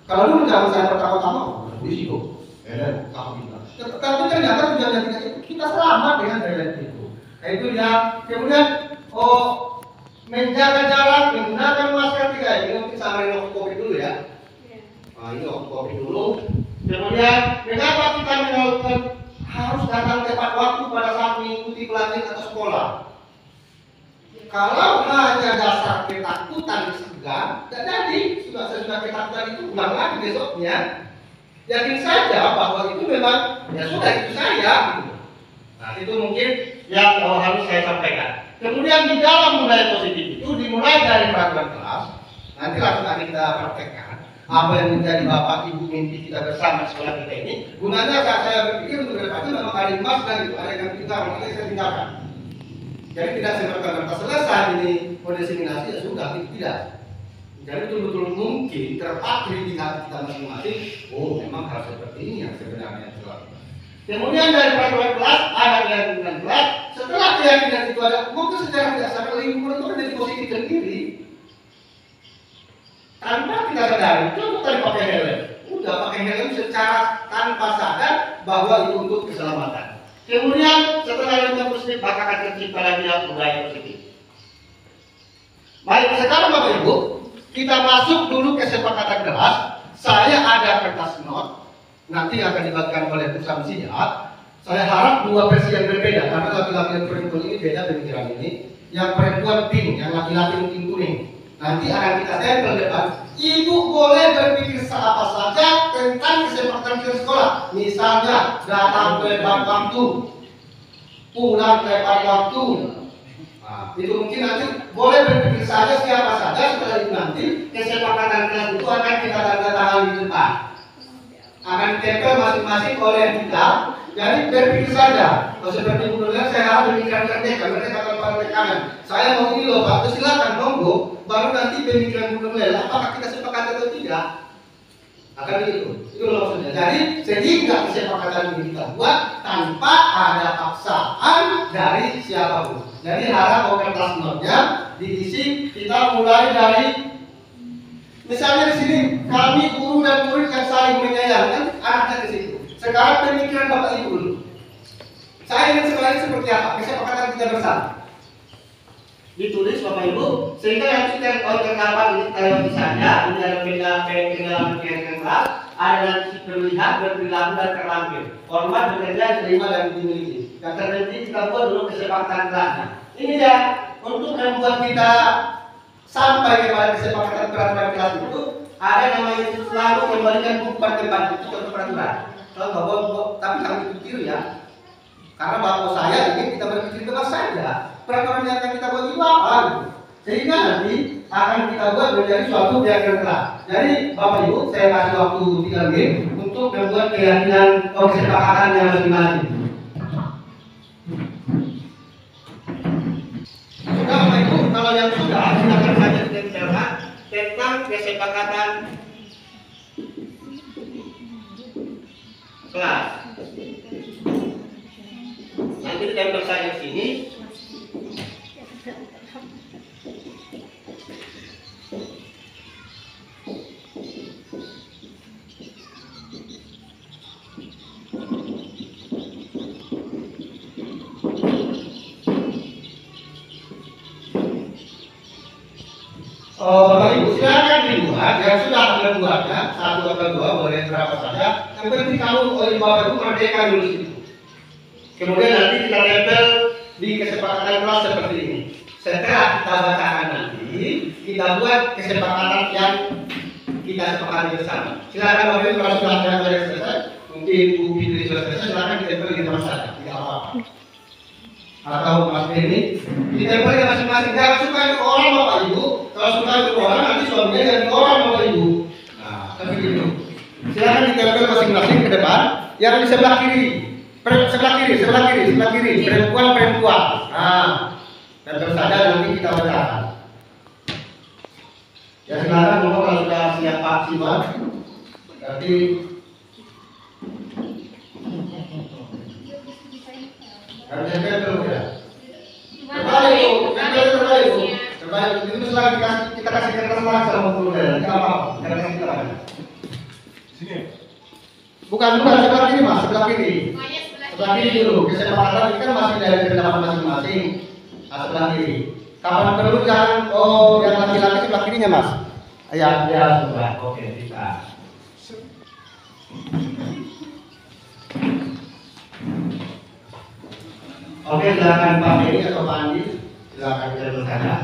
Kalau dulu zaman saya pertama-tama, polisi kok. Alhamdulillah. Tetapi ternyata tujuannya tidak itu, kita selamat dengan relate itu. Itu ya. Kemudian menjaga jarak, menggunakan masker 3M. Ini mungkin sama dengan COVID dulu ya. Nah, ini COVID dulu. Kemudian mengapa kita melakukan harus datang tepat waktu pada saat mengikuti pelatihan atau sekolah? Kalau hanya dasar ketakutan segan, tidak jadi. Sudah ketakutan itu ulang lagi besoknya. Yakin saja bahwa itu memang ya sudah itu saya. Gitu. Nah itu mungkin yang harus saya sampaikan. Kemudian di dalam budaya positif itu dimulai dari peraturan kelas. Nanti langsung akan kita praktekkan apa yang menjadi bapak ibu mimpi kita bersama sekolah kita ini. Gunanya saat saya berpikir untuk depannya memang ada emas dan itu ada yang kita makanya saya tinggalkan. Jadi tidak serta-merta selesai ini mendiseminasi ya sudah tidak. Jadi betul-betul mungkin terpatri di hati kita masing-masing. Oh memang harus seperti ini yang sebenarnya selalu. Kemudian dari peraturan kelas ada keyakinan kelas. Setelah keyakinan itu ada, mungkin secara tidak sadar lingkungan itu menjadi positif sendiri. Tanpa kita sadari, contoh tadi pakai helm. Udah pakai helm secara tanpa sadar bahwa itu untuk keselamatan. Kemudian setelah lingkungan positif maka akan tercipta lagi budaya positif. Baik sekarang Bapak Ibu, kita masuk dulu kesepakatan kelas. Saya ada kertas not, nanti akan dibagikan oleh Bu Samsia. Saya harap dua versi yang berbeda karena laki-laki dan perempuan ini beda pemikiran ini. Yang perempuan pink, yang laki-laki mungkin kuning. Nanti akan kita tempel depan. Ibu boleh berpikir apa saja tentang kesepakatan di sekolah. Misalnya datang tepat waktu, pulang tepat waktu. Nah, itu mungkin nanti boleh berpikir saja siapa saja. Setelah itu nanti kesepakatan kelas itu akan kita tanda tangan di depan. Akan ditempel masing-masing oleh kita. Jadi berpikir saja. Kalau seperti Bu Nuril, saya harus pemikiran mereka akan pada tekanan. Saya mau ini loh Pak, silakan monggo. Baru nanti pemikiran Bu Nuril, apakah kita sepakat atau tidak? Akan itu loh maksudnya. Jadi sehingga kesepakatan ini kita buat tanpa ada paksaan dari siapapun. Jadi harap kertas notnya diisi. Kita mulai dari misalnya di sini kami guru dan murid yang saling menyayangkan anaknya ke situ. Sekarang pemikiran Bapak Ibu dulu. Saya ingin sebenarnya seperti apa? Kesepakatan kita bersama. Ditulis Bapak Ibu, sehingga nanti kenapa ini kalau misalnya ini ada pengalaman kelas, ada nanti terlihat, berperilaku dan terlampir. Hormat, bekerja, terima dan dimiliki. Yang terpenting kita buat dulu kesepakatan kelasnya. Ini ya untuk membuat kita sampai kepada kesepakatan peraturan kelas itu ada namanya selalu kembalikan buku tempat itu contoh peraturan. Kalau bapak, tapi kami pikir ya, karena bapak saya ingin kita berpikir bebas saja. Peraturan yang akan kita buat itu apa? Sehingga nanti akan kita buat menjadi suatu keyakinan kelas. Jadi Bapak Ibu, saya kasih waktu 3 menit untuk membuat keyakinan kesepakatan yang masing-masing. Sudah Bapak Ibu, kalau yang sudah silakan saja ditempelkan tentang kesepakatan kelas. Nanti ditempel saja di sini. Bapak Ibu silakan dibuat, yang sudah ada buatnya, 1 atau 2 boleh berapa saja. Yang penting kamu oleh Bapak Ibu merdeka dulu situ. Kemudian nanti kita tempel di kesepakatan kelas seperti ini. Setelah kita bacakan nanti, kita buat kesepakatan yang kita sepakati bersama. Silakan Bapak Ibu kalau sudah ada selesai, mungkin Bu Fitri sudah selesai, silakan ditempel di tempat saja, tidak apa-apa. Atau Mas Beni, ditempel di masing-masing. Jangan suka itu orang Bapak Ibu. Kalau suka itu orang, nanti suaminya jadi orang Bapak Ibu. Nah, tapi gitu. Silakan ditempel masing-masing ke depan. Yang di sebelah kiri, sebelah kiri, perempuan. Nah, tempel saja nanti kita bacakan. Ya silakan kalau sudah siap Pak Siwan. Berarti harus tempel dulu ya. Terbaik. Itu selagi kita kasih kertas lagi sama guru ya. Tidak apa-apa. Kertas kita ada. Sini. Bukan sebelah kiri mas, sebelah kiri. Semuanya sebelah Sebelah kiri dulu. Kesepakatan ini kan masih dari pendapat masing-masing. Nah, sebelah kiri. Kapan perlu jangan yang laki-laki sebelah kirinya mas. Ya sebelah. Oke bisa. Oke, silakan Pak Heri atau Pak Andi, silakan kita bersama.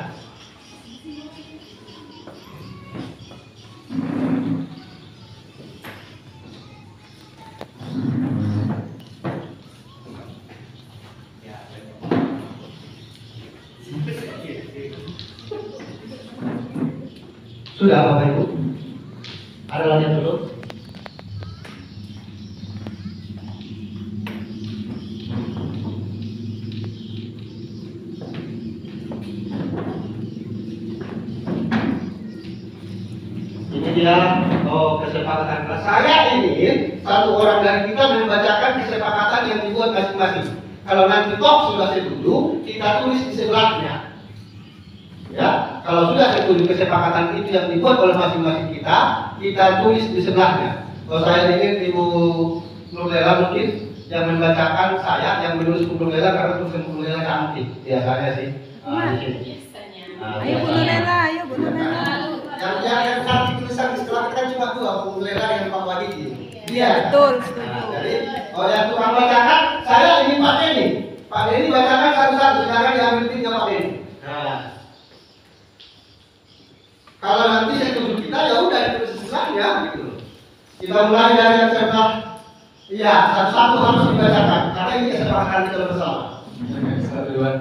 Sudah Bapak Ibu? Ada lagi yang belum? Ini dia kesepakatan. Saya ingin satu orang dari kita membacakan kesepakatan yang dibuat masing-masing. Kalau nanti toh sudah setuju, kita tulis di sebelahnya. Ya, kalau sudah setuju kesepakatan itu yang dibuat oleh masing-masing kita tulis di sebelahnya. Kalau saya ingin Ibu Nurlela mungkin yang membacakan, saya yang menulis Bu Nurlela karena tulisan Bu Nurlela cantik biasanya sih. Di sini. biasanya. Ayo Bu Nurlela, ayo Bu Nurlela. Yang cantik tulisan di sebelah kan cuma dua, Bu Nurlela dengan Pak Wadidi. Iya. Betul, Nah, setuju. jadi, yang tukang bacakan, saya ingin Pak Denny. Pak Denny bacakan satu-satu, sekarang diambil timnya Pak Denny. Nah, kalau nanti setuju kita ya udah itu sebelahnya gitu. Kita mulai dari yang sebelah. Iya, satu-satu harus dibacakan karena ini kesepakatan kita bersama. Satu dua.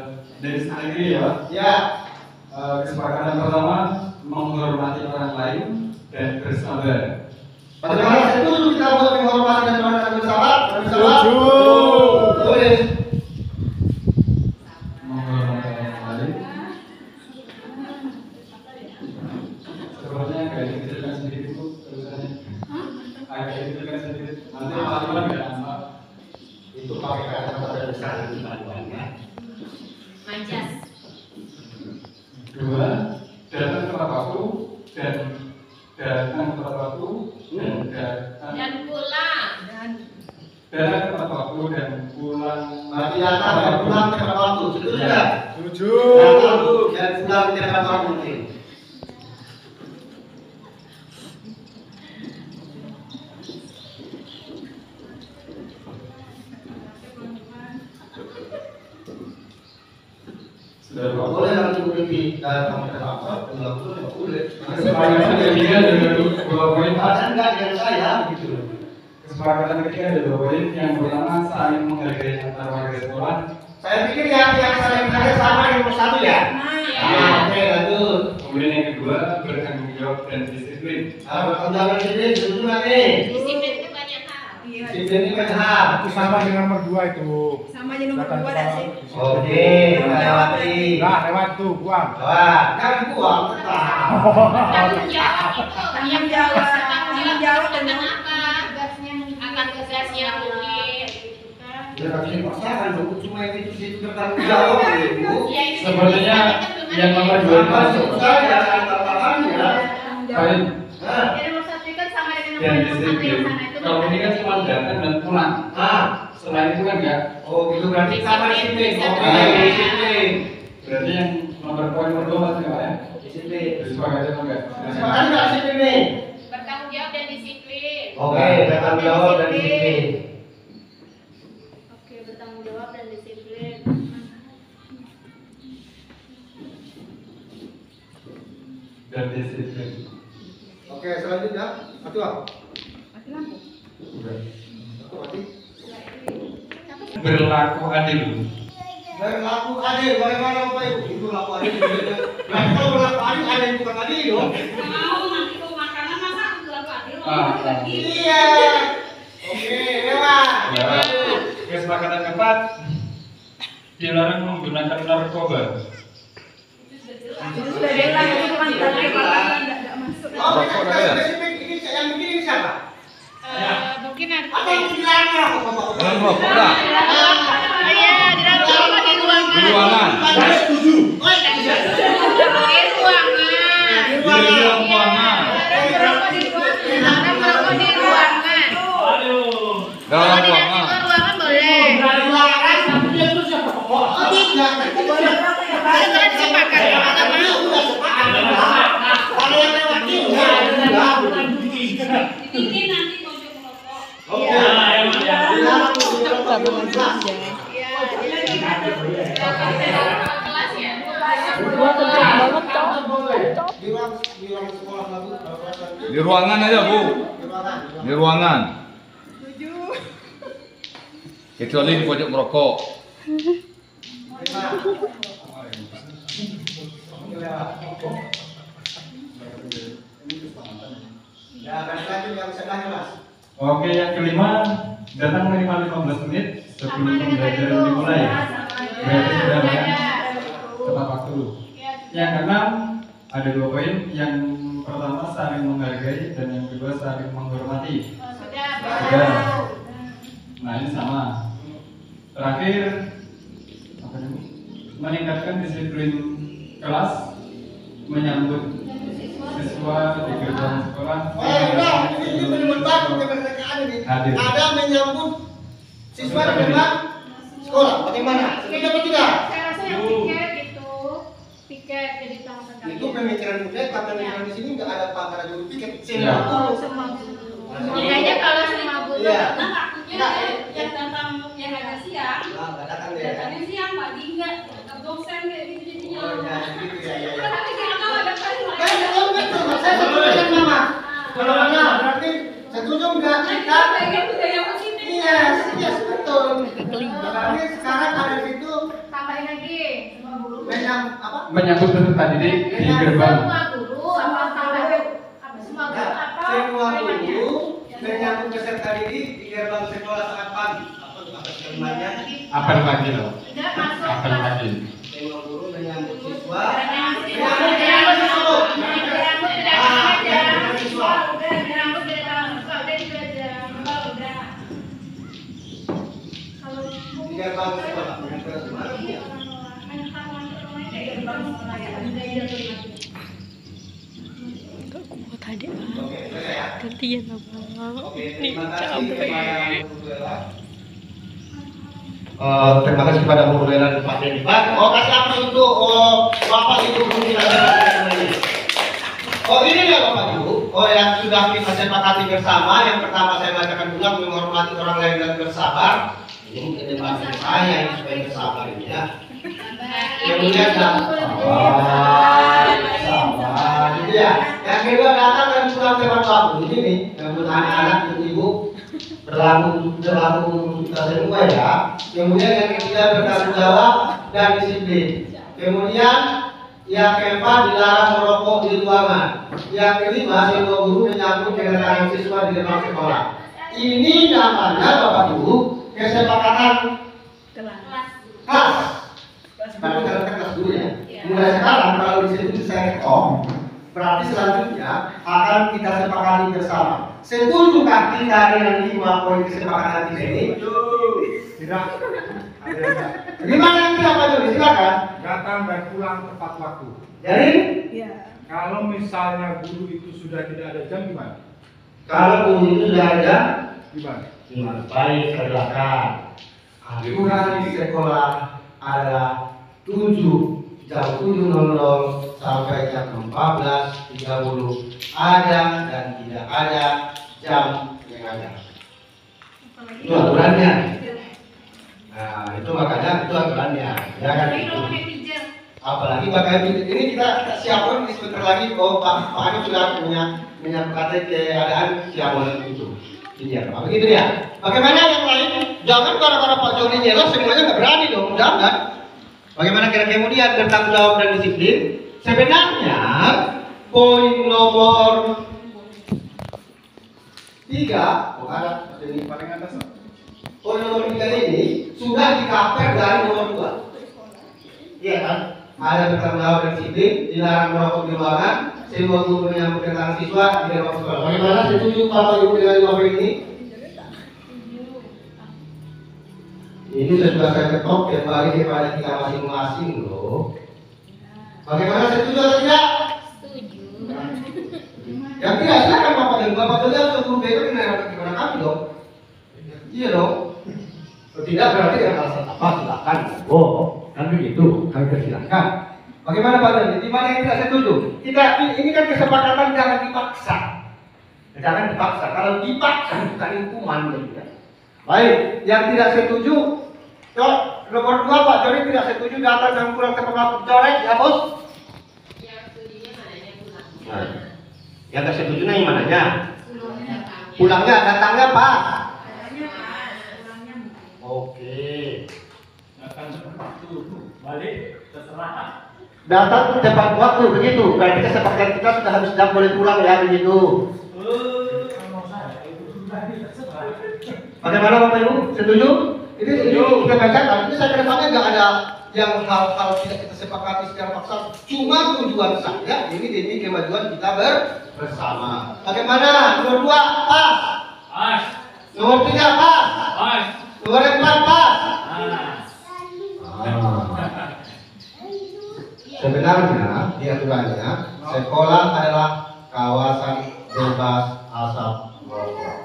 Dari sana ini ya Pak. Ya, Kesepakatan pertama menghormati orang lain dan bersabar. bagaimana setuju kita buat menghormati dan bersabar? Setuju. Tulis. Menghormati orang lain. Sepertinya agak dikecilkan sedikit Bu tulisannya. Agak dikecilkan sedikit. Nanti teman-teman nggak nampak. Itu pakai kata-kata besar di panduannya. Majas. Dua, datang tepat waktu dan datang tepat waktu Dan pulang. datang tepat waktu dan pulang. Berarti datang dan pulang tepat waktu. Setuju tidak? Setuju. Datang dan pulang tepat waktu. Sudah Pak. Boleh nanti lebih datang ke apa? Pulang boleh. Kesepakatan ketiga ada dua poin. Ada enggak dengan saya gitu. Kesepakatan ketiga ada dua poin. Yang pertama saling menghargai antar warga sekolah. Saya pikir yang saling ada sama yang satu ya. Oke, lanjut. Kemudian yang kedua bertanggung jawab dan disiplin. Perkembangan ini setuju nggak nih? Disiplin itu banyak hal. Iya. Disiplin ini kan hal. Itu sama dengan nomor 2 itu. Sama aja nomor 2 dah sih. Oke, lewati. Nah, lewat tuh, buang. Wah, kan buang tetap. Tanggung jawab itu. Tanggung jawab. Tanggung jawab dan apa? Akan tugasnya mungkin. Ya, tapi pasangan dong, cuma itu situ bertanggung jawab, Ibu. Ya, itu Sepertinya yang nomor dua itu Masuk saja tantangannya. Baik. Nah, Jadi nomor satu kan sama dengan Dan nomor satu yang disiplin. sana itu. Kalau ini kan cuma datang dan pulang. nah. Selain itu kan enggak. Oh, gitu berarti sama disiplin. Oke, Disiplin. disiplin. Berarti yang nomor poin nomor dua masih Pak ya? Disiplin. Disepakati atau enggak? Sekarang nggak disiplin nih. Bertanggung jawab dan disiplin. Oke, bertanggung jawab dan disiplin. Oke, bertanggung jawab dan disiplin. Dan disiplin. Oke, selanjutnya. Satu apa? Mati lampu. Satu mati. Berlaku adil. Berlaku adil, bagaimana Bapak Ibu? Itu berlaku adil. Nah, kalau berlaku adil ada yang bukan adil loh. Iya. Oke, lewat. Ya. Kesepakatan keempat dilarang menggunakan narkoba. Itu sudah bilang itu bukan tadi enggak masuk. Oh, spesifik ini yang begini ini siapa? Mungkin ada. Atau yang bilangnya? Iya, di dalam di ruangan. Saya setuju. Di ruangan. Di ruangan. Ruangan. Ada merokok di ruangan. Aduh. Kalau di ruangan boleh. Dilarang tapi dia terus yang perokok. Oh tidak. Boleh merokok ya Pak. Itu kan disepakati. Kalau nggak mau. Kalau yang lewat ini Bikin nanti pojok merokok. oke. Dilarang untuk merokok. Kelas ya. Gua kenceng banget toh. Di ruang sekolah lah, Bu. Di ruangan aja, Bu. Di ruangan. Di ruangan. Kecuali di pojok merokok. Ya, balik lagi yang sebelahnya, Mas. Oke, yang kelima, datang minimal 15 menit sebelum pembelajaran dimulai. Berarti sudah ya, tepat waktu. Yang keenam, ada 2 poin. Yang pertama saling menghargai dan yang kedua saling menghormati. Sudah. Nah ini sama. Terakhir, apa namanya? Meningkatkan disiplin kelas, menyambut siswa di gerbang sekolah. Ini benar kemerdekaan ini. Hadir. Ada menyambut siswa di depan sekolah. Bagaimana? Setuju atau tidak? Saya rasa yang piket itu piket jadi tanggung jawab. Itu pemikiran muda, pemikiran di sini nggak ada pangkalan juru piket. Iya. Oh, semua guru. Kayaknya kalau sama guru Iya. karena takutnya yang datang yang agak siang, Nah, katakan deh. datangnya siang pagi enggak dosen kayak gitu jadinya. Oh, ya, gitu ya, ya, ya. Tapi kita tahu ada kan Kan betul betul, saya setuju dengan Mama. Kalau mana berarti setuju nggak kita? pengen budaya positif. Iya, iya betul. Berarti sekarang ada itu Tambahin lagi semua guru. apa? Menyambut peserta didik di gerbang. Semua guru sama tambahin apa semua guru Ya, atau semua guru menyambut peserta didik di gerbang sekolah sangat pagi. Apa namanya? Apa lagi loh? tidak masuk Apa lagi? Semua guru menyambut siswa. Menyambut Menyambut siswa. Menyambut siswa. Di gerbang sekolah. Oke, selesai ya? Gantian apa? Oke, terima kasih kepada Bu Lela. Terima kasih kepada Bu Lela dan Pak Dedi. Pak, kasih apa untuk Bapak Ibu guru kita ini? Ini ya Bapak Ibu. Yang sudah kita sepakati bersama. Yang pertama saya bacakan ulang, menghormati orang lain dan bersabar. Ini mungkin debatnya saya yang supaya bersabar ini ya. Kemudian sabar, gitu ya. Yang kedua datang dan pulang tepat waktu ini nih, untuk anak-anak, ibu berlaku untuk kita semua ya. Kemudian yang ketiga bertanggung jawab dan disiplin. Kemudian yang keempat dilarang merokok di ruangan. Yang kelima semua guru menyambut kedatangan siswa di depan sekolah. Ini namanya Bapak Ibu kesepakatan kelas. Tapi kalau kelas dulu ya. Mulai sekarang kalau di situ saya ketok, berarti selanjutnya akan kita sepakati bersama. Setujukah kita dengan 5 poin kesepakatan di sini? Tidak. Gimana yang tidak Pak Juli? Silakan. Datang dan pulang tepat waktu. Jadi Kalau misalnya guru itu sudah tidak ada jam gimana? kalau guru itu sudah ada, Gimana? baik silakan. Aturan di sekolah ada 7 jam 7.00 sampai jam 14.30 ada dan tidak ada jam yang ada. Itu aturannya. Nah itu makanya itu aturannya. Ya kan itu. Apalagi pakai ini kita siapkan di sebentar lagi. Oh Pak Anies sudah menyepakati keadaan siapkan itu. Ini ya, Pak. Begitu ya. Bagaimana yang lain? Jangan gara-gara Pak Joni nyela semuanya nggak berani dong. Jangan. Bagaimana kira-kira kemudian bertanggung jawab dan disiplin? Sebenarnya poin nomor 3, ada ini paling atas. Poin nomor 3 ini sudah dikaper dari nomor 2. Iya kan? Ada bertanggung jawab dan disiplin, dilarang merokok di ruangan, semua guru menyambut kedatangan siswa di ruang sekolah. Bagaimana setuju Bapak Ibu dengan 5 poin ini? Ini sudah saya ketok kembali kepada kita masing-masing loh. Bagaimana setuju atau tidak? Setuju. Yang tidak silakan Bapak dan Bapak juga harus guru bebas dengan gimana kami dong. Iya dong. Tidak berarti dengan alasan apa silakan. Oh, kan begitu. Kami persilahkan. Bagaimana Pak Doni? Di mana yang tidak setuju? Ini kan kesepakatan, jangan dipaksa. Jangan dipaksa. Kalau dipaksa bukan hukuman. Baik, yang tidak setuju, nomor 2 Pak Doni tidak setuju data yang kurang tepat coret, ya bos? Yang setujunya mananya pulang. Nah, yang tidak setuju yang mananya? Pulangnya, datangnya Pak. Oke. Balik, terserah. Datang tepat waktu begitu. Berarti kesepakatan kita sudah harus jam boleh pulang ya begitu. Bagaimana Bapak Ibu? Setuju? Ini kita bacakan. Ini saya kedepannya nggak ada yang hal-hal tidak kita sepakati secara paksa. Cuma tujuan saya ini demi kemajuan kita bersama. Bagaimana? Nomor 2 pas. Pas. Nomor 3 pas. Pas. Nomor 4 pas. Sebenarnya di aturannya sekolah adalah kawasan bebas asap rokok.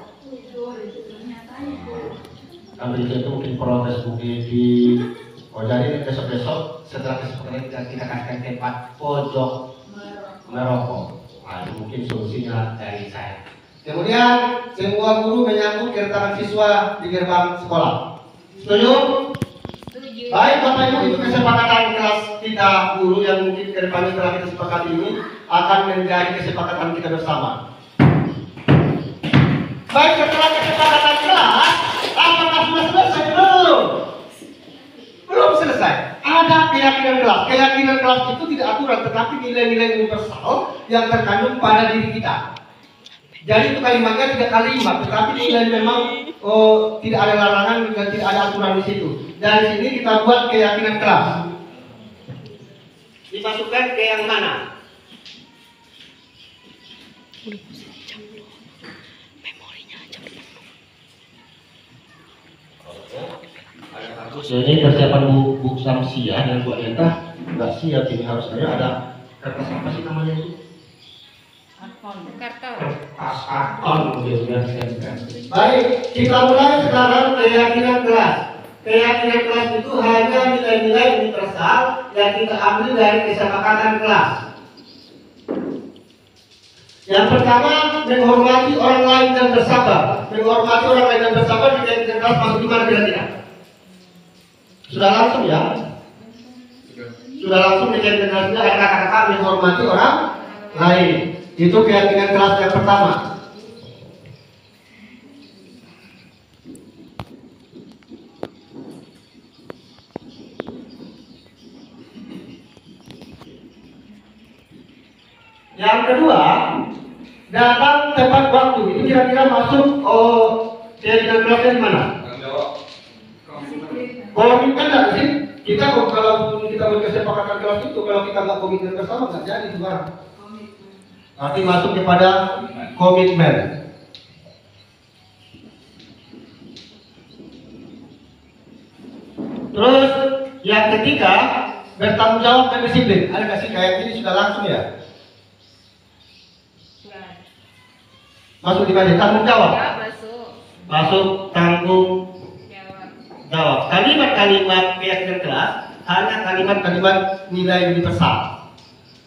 Kami itu mungkin protes mungkin di jadi besok-besok setelah kesepakatan kita kasihkan tempat pojok merokok. Nah, mungkin solusinya dari saya. Kemudian semua guru menyambut kedatangan siswa di gerbang sekolah. Setuju? Baik Bapak Ibu, itu kesepakatan kelas kita guru yang mungkin ke depannya setelah kita sepakati ini akan menjadi kesepakatan kita bersama. Baik, setelah kesepakatan kelas, apakah sudah selesai? Belum selesai. Ada keyakinan kelas. Keyakinan kelas itu tidak aturan, tetapi nilai-nilai universal yang terkandung pada diri kita. Jadi itu kalimatnya tidak kalimat, tetapi nilai memang tidak ada larangan dan tidak ada aturan di situ. Dari sini kita buat keyakinan kelas. Dimasukkan ke yang mana? Ini persiapan buku samsia yang buat entah nggak siap, ini harus ada kertas apa sih namanya itu? Karton gitu ya. Baik, kita mulai sekarang keyakinan kelas. Keyakinan kelas itu hanya nilai-nilai universal yang kita ambil dari kesepakatan kelas. Yang pertama, menghormati orang lain dan bersabar. Menghormati orang lain dan bersabar di keyakinan kelas masuk di mana kira-kira? Sudah langsung ya? Sudah langsung di keyakinan kelas itu ada kata-kata menghormati orang lain. Itu keyakinan kelas yang pertama. Yang kedua, datang tepat waktu. Ini kira-kira masuk keyakinan kelasnya di mana? Komitmen nggak sih? Kita kalau kita berkesepakatan kelas itu, kalau kita nggak komitmen bersama nggak jadi itu barang. Nanti masuk kepada komitmen. Terus yang ketiga, bertanggung jawab dan disiplin. Ada nggak sih kayak ini sudah langsung ya? Masuk di mana? Tanggung jawab. Masuk tanggung jawab. Kalimat-kalimat keyakinan kelas hanya kalimat-kalimat nilai universal.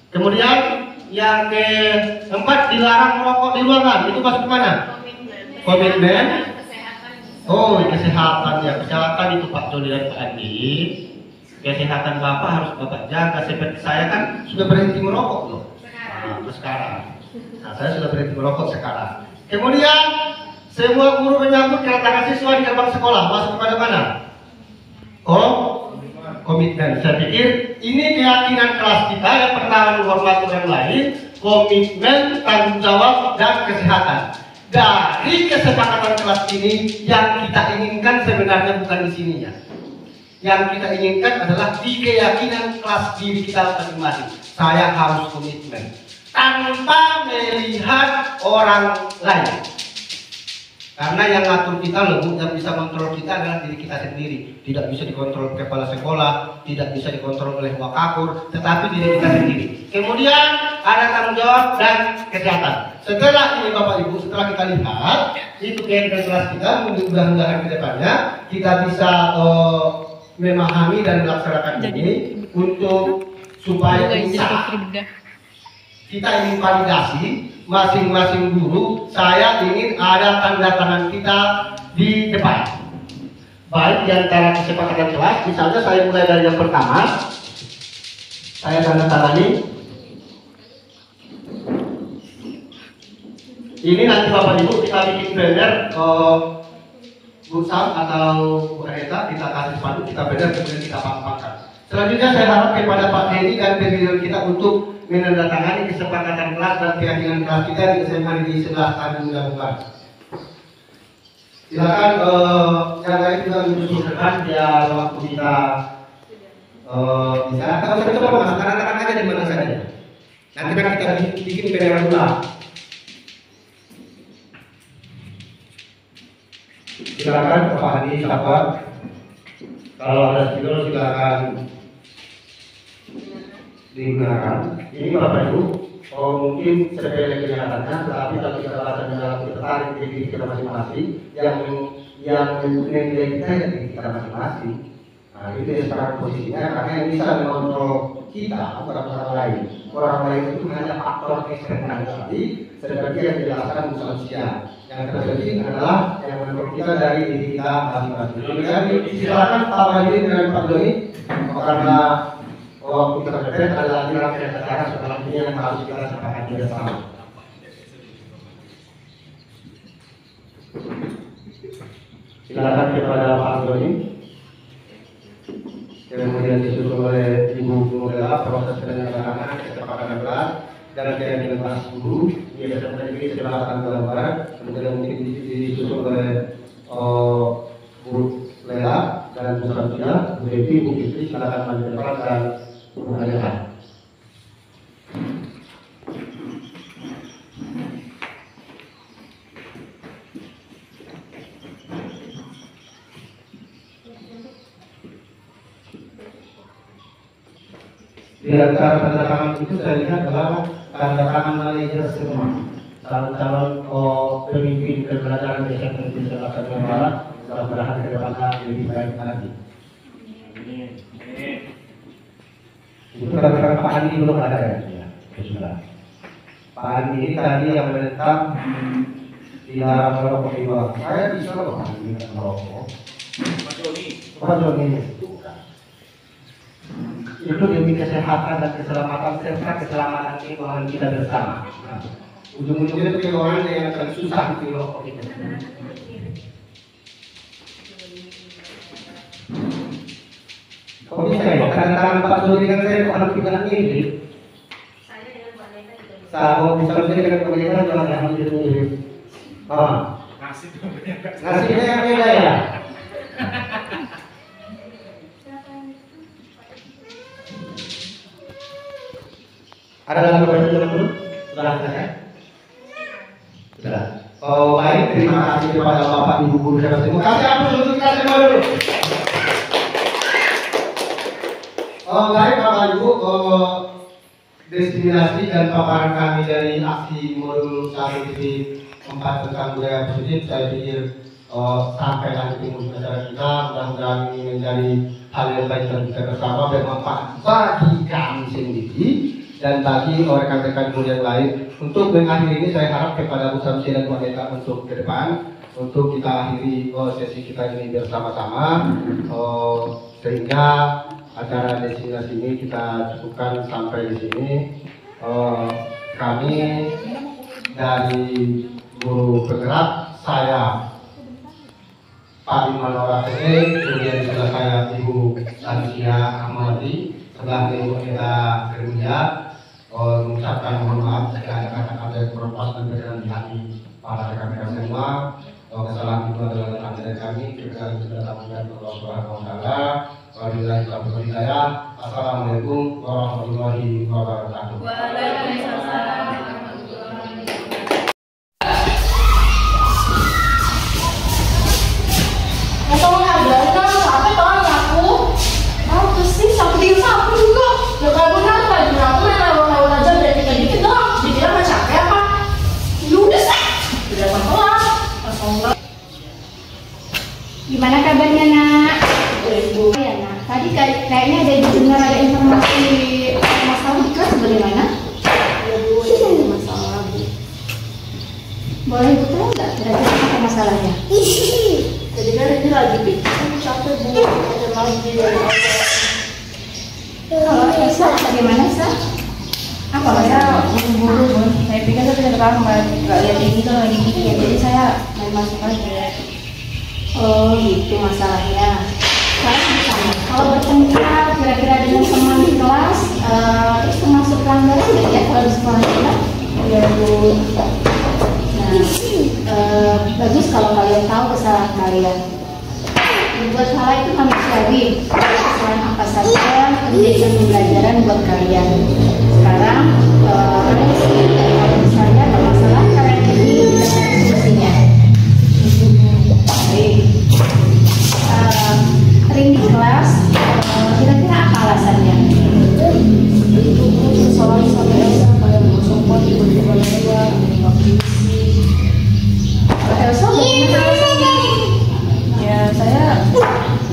Kemudian yang keempat, dilarang merokok di ruangan. Itu masuk ke mana? Komitmen. Oh, kesehatan ya. Kesehatan itu Pak Joli dan Pak Andi. Kesehatan Bapak harus Bapak jaga. Seperti saya kan sudah berhenti merokok loh. Sekarang. Nah, saya sudah berhenti merokok sekarang. Kemudian semua guru menyambut kedatangan siswa di gerbang sekolah. Masuk kepada mana? Komitmen. Saya pikir ini keyakinan kelas kita. Yang pertama menghormati orang lain, komitmen, tanggung jawab, dan kesehatan. Dari kesepakatan kelas ini yang kita inginkan sebenarnya bukan di sininya. Yang kita inginkan adalah di keyakinan kelas diri kita masing-masing. Saya harus komitmen tanpa melihat orang lain. Karena yang ngatur kita loh, yang bisa kontrol kita adalah diri kita sendiri. Tidak bisa dikontrol kepala sekolah, tidak bisa dikontrol oleh wakakur, tetapi diri kita sendiri. Kemudian ada tanggung jawab dan kesehatan. Setelah ini Bapak Ibu, setelah kita lihat itu kehidupan kelas kita. Mudah-mudahan ke depannya kita bisa memahami dan melaksanakan ini untuk supaya bisa kita ingin validasi masing-masing guru. Saya ingin ada tanda tangan kita di depan. Baik di antara kesepakatan kelas, misalnya saya mulai dari yang pertama, saya tanda tangani. Ini nanti Bapak Ibu kita bikin banner Bu Sam atau Bu Aneta, kita kasih spanduk, kita banner, kemudian kita pampangkan. Selanjutnya saya harap kepada Pak Denny dan pimpinan kita untuk menandatangani kesepakatan kelas dan keyakinan kelas kita di SMA di sebelah Tanjung Gabungan. Silakan yang lain juga menyusulkan biar waktu kita bisa. Kalau saya coba mas, katakan aja di mana saja. Nanti kan kita bikin banner ulang. Silakan Pak Andi, sahabat. Kalau ada video silakan digunakan. Ini Bapak Ibu, mungkin sepele kelihatannya, tetapi kalau kita baca dalam kita tarik diri kita masing-masing, yang menilai kita ya diri kita masing-masing. Nah, itu ya sekarang posisinya, karena yang bisa mengontrol kita bukan orang lain. Orang lain itu hanya faktor eksternal tadi, seperti yang dijelaskan manusia. Yang terpenting adalah yang menurut kita dari diri kita masing-masing. Jadi silakan Pak Wahyu dengan Pak Doni, karena waktu kita berbeda adalah rangkaian acara setelah ini yang harus kita sepakati bersama. Silakan kepada Pak Doni. Kemudian disusul oleh Ibu Nurela, proses penyelenggaraan kesepakatan kelas dan keyakinan kelas guru. Dia sudah berdiri sebelah Tangerang Barat. Kemudian mungkin disusul oleh Bu Lela dan Bu Samsia, Bu Devi, Bu Fitri. Silakan maju ke depan dan Bu Aneta. Di antara tanda tangan itu saya lihat adalah tanda tangan manajer semua. Calon-calon pemimpin pembelajaran desa di Selatan Barat, mudah-mudahan ke depannya lebih baik lagi. Itu tanda Pak Andi belum ada ya? Sudah. Pak Andi ini tadi yang menentang dilarang merokok di luar. Saya bisa loh Pak Andi merokok. Pak Joni. Itu demi kesehatan dan keselamatan serta keselamatan lingkungan kita bersama. Nah, ujung-ujungnya itu orang yang akan susah di rokok itu. Kok bisa ya? Karena Pak Joni kan saya kok harus bilang ini. Saya dengan Bu Aneta juga bisa. Saya bisa dengan Bu Aneta juga harus mirip. Nasibnya yang beda ya. Ada lagi pertanyaan dulu? Sudah selesai? Sudah. Oh baik, terima kasih kepada Bapak Ibu Guru dan terima kasih untuk kita semua dulu. Oh baik Bapak Ibu, destinasi dan paparan kami dari aksi modul 1.4 tentang budaya positif, saya pikir sampai nanti mulut acara kita, mudah-mudahan ini menjadi hal yang baik bagi kita bersama, bermanfaat bagi kami sendiri dan bagi rekan-rekan guru yang lain. Untuk mengakhiri ini saya harap kepada Bu Samsi dan Bu Aneta untuk ke depan untuk kita akhiri sesi kita ini bersama-sama sehingga acara destinasi ini kita cukupkan sampai di sini. Kami dari guru penggerak, saya Pak Imanora Tene, kemudian sebelah saya Ibu Sansia Ahmadi, sebelah Ibu Aneta Kerja, mengucapkan mohon maaf jika ada kata-kata yang kurang pas dan berkenan di hati para rekan-rekan semua. Kesalahan itu adalah hati dari kami, kita sudah tampilkan Allah Subhanahu Wa Taala. Wabillahi taufiq wal hidayah. Assalamualaikum warahmatullahi wabarakatuh. Waalaikumsalam. Tolong ada sampai tolong aku mau sih sampai sapu juga ya kalau benar lagi aku lewat aja dari dikit-dikit doang dibilang nggak capek apa yaudah sih udah pelan Gimana kabarnya nak? Ibu. Ya nak. Tadi kayaknya ada dengar ada informasi masalah di kelas bagaimana? Ya Bu, ada masalah Bu. Boleh ibu tahu nggak kira-kira apa masalahnya? Jadi kan ini lagi bikin capek Bu, ada lagi dari Allah. Kalau Elsa bagaimana Elsa? Apa Saya masalah? buru-buru Bu. Saya pikir saya sudah terlambat, nggak lihat ini kan lagi bikin, jadi saya main masuk aja. Oh gitu masalahnya. Sekarang ditanya, kalau bertengkar kira-kira dengan teman di kelas, terus termasuk pelanggaran nggak ya kalau di sekolah kita? Ya Bu. Nah, bagus kalau kalian tahu kesalahan kalian. Berbuat salah itu manusiawi. Kesalahan apa saja menjadikan pembelajaran buat kalian. Sekarang kalian dari saya bermasalah kalian ini dengan solusinya. Baik. Sering di kelas, kira-kira apa alasannya? Itu Bu, kesalahan sama Elsa kayak sopan tiba-tiba lewat, nggak puisi. Elsa bagaimana alasannya? Ya saya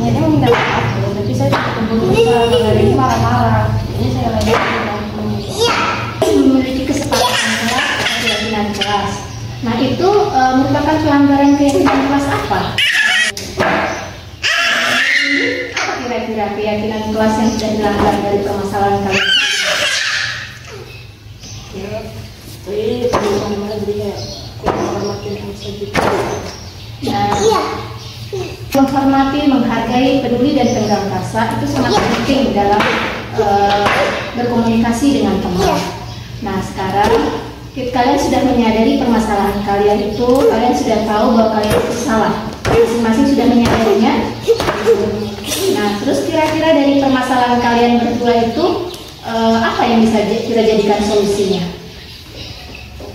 niatnya mau minta maaf Bu, tapi saya keburu kesalahan hari ini marah-marah. Jadi saya lagi Memiliki kesepakatan kelas atau keyakinan kelas. Nah itu merupakan pelanggaran keyakinan kelas apa? Apa kira-kira keyakinan kelas yang sudah dilanggar dari permasalahan kalian? ya, tapi bagaimana jadi kayak kurang menghormatin Elsa gitu. Nah, menghormati, menghargai, peduli dan tenggang rasa itu sangat penting dalam berkomunikasi dengan teman. Nah sekarang kalian sudah menyadari permasalahan kalian itu, kalian sudah tahu bahwa kalian itu salah. Masing-masing sudah menyadarinya. Nah terus kira-kira dari permasalahan kalian berdua itu apa yang bisa kita jadikan solusinya?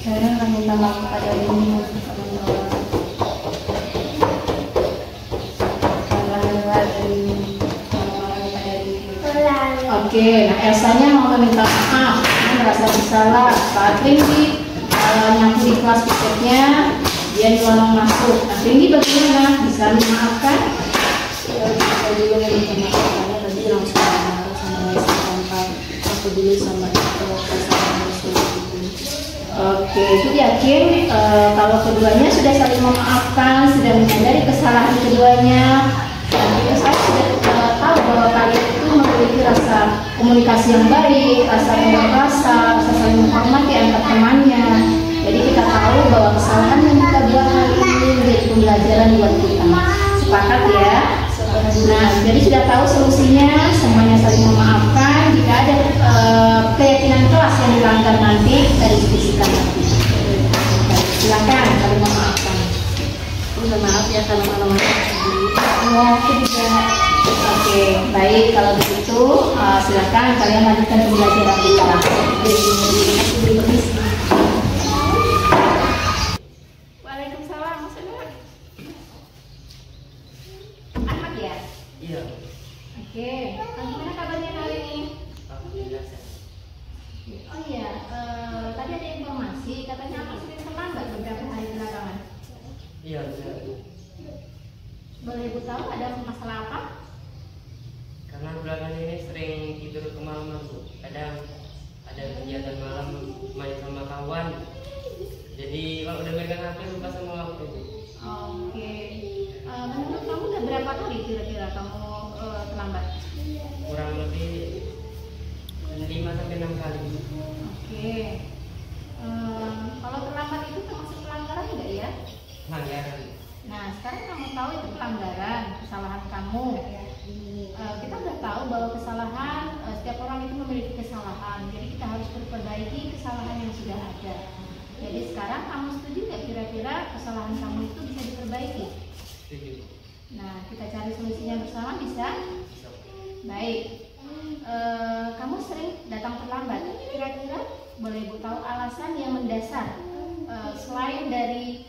Saya akan minta maaf pada ini teman-teman. Karena lewat dari orang-orang pada ini. Oke, nah Elsanya mau meminta maaf, dia merasa bersalah saat Ringgi nyapu di kelas piketnya, dia nyelonong masuk. Nah Ringgi bagaimana? Bisa memaafkan? Ya, saya juga minta maaf karena tadi langsung marah sama Elsa tanpa aku dulu sama itu kesalahan Elsa gitu. Oke, itu yakin kalau keduanya sudah saling memaafkan, sudah menyadari kesalahan keduanya, dan juga saya sudah tahu bahwa kalian itu memiliki rasa komunikasi yang baik, rasa rasa saling menghormati antar temannya. Jadi kita tahu bahwa kesalahan yang kita buat hari ini menjadi pembelajaran buat kita. Sepakat ya? Nah, jadi sudah tahu solusinya, semuanya saling memaafkan. Jika ada keyakinan kelas yang dilanggar nanti, kita diskusikan nanti. Silakan saling memaafkan. Minta maaf ya kalau malam-malam sedih. Ya, aku juga. Oke, baik kalau begitu silakan kalian lanjutkan pembelajaran kita. Waalaikumsalam, saudara. Ahmad ya? Iya. Oke, gimana kabarnya kali ini? Alhamdulillah. Oh iya, tadi ada informasi katanya Ahmad sering terlambat beberapa hari belakangan. Iya, benar. Boleh Ibu tahu ada masalah apa? Karena belakangan ini sering tidur kemalaman, Bu. Kadang ada kegiatan malam main sama kawan. Jadi kalau udah megang HP lupa sama waktu, Bu. Oke. Menurut kamu udah berapa kali kira-kira kamu terlambat? Kurang lebih 5 sampai 6 kali. Oke. Kalau terlambat itu termasuk pelanggaran enggak ya? Pelanggaran. Nah, sekarang kamu tahu itu pelanggaran, kesalahan kamu. Kita udah tahu bahwa kesalahan, setiap orang itu memiliki kesalahan. Jadi kita harus memperbaiki kesalahan yang sudah ada. Jadi sekarang kamu setuju nggak kira-kira kesalahan kamu itu bisa diperbaiki? Setuju. Nah, kita cari solusinya bersama bisa? Baik. Kamu sering datang terlambat. Kira-kira boleh Ibu tahu alasan yang mendasar selain dari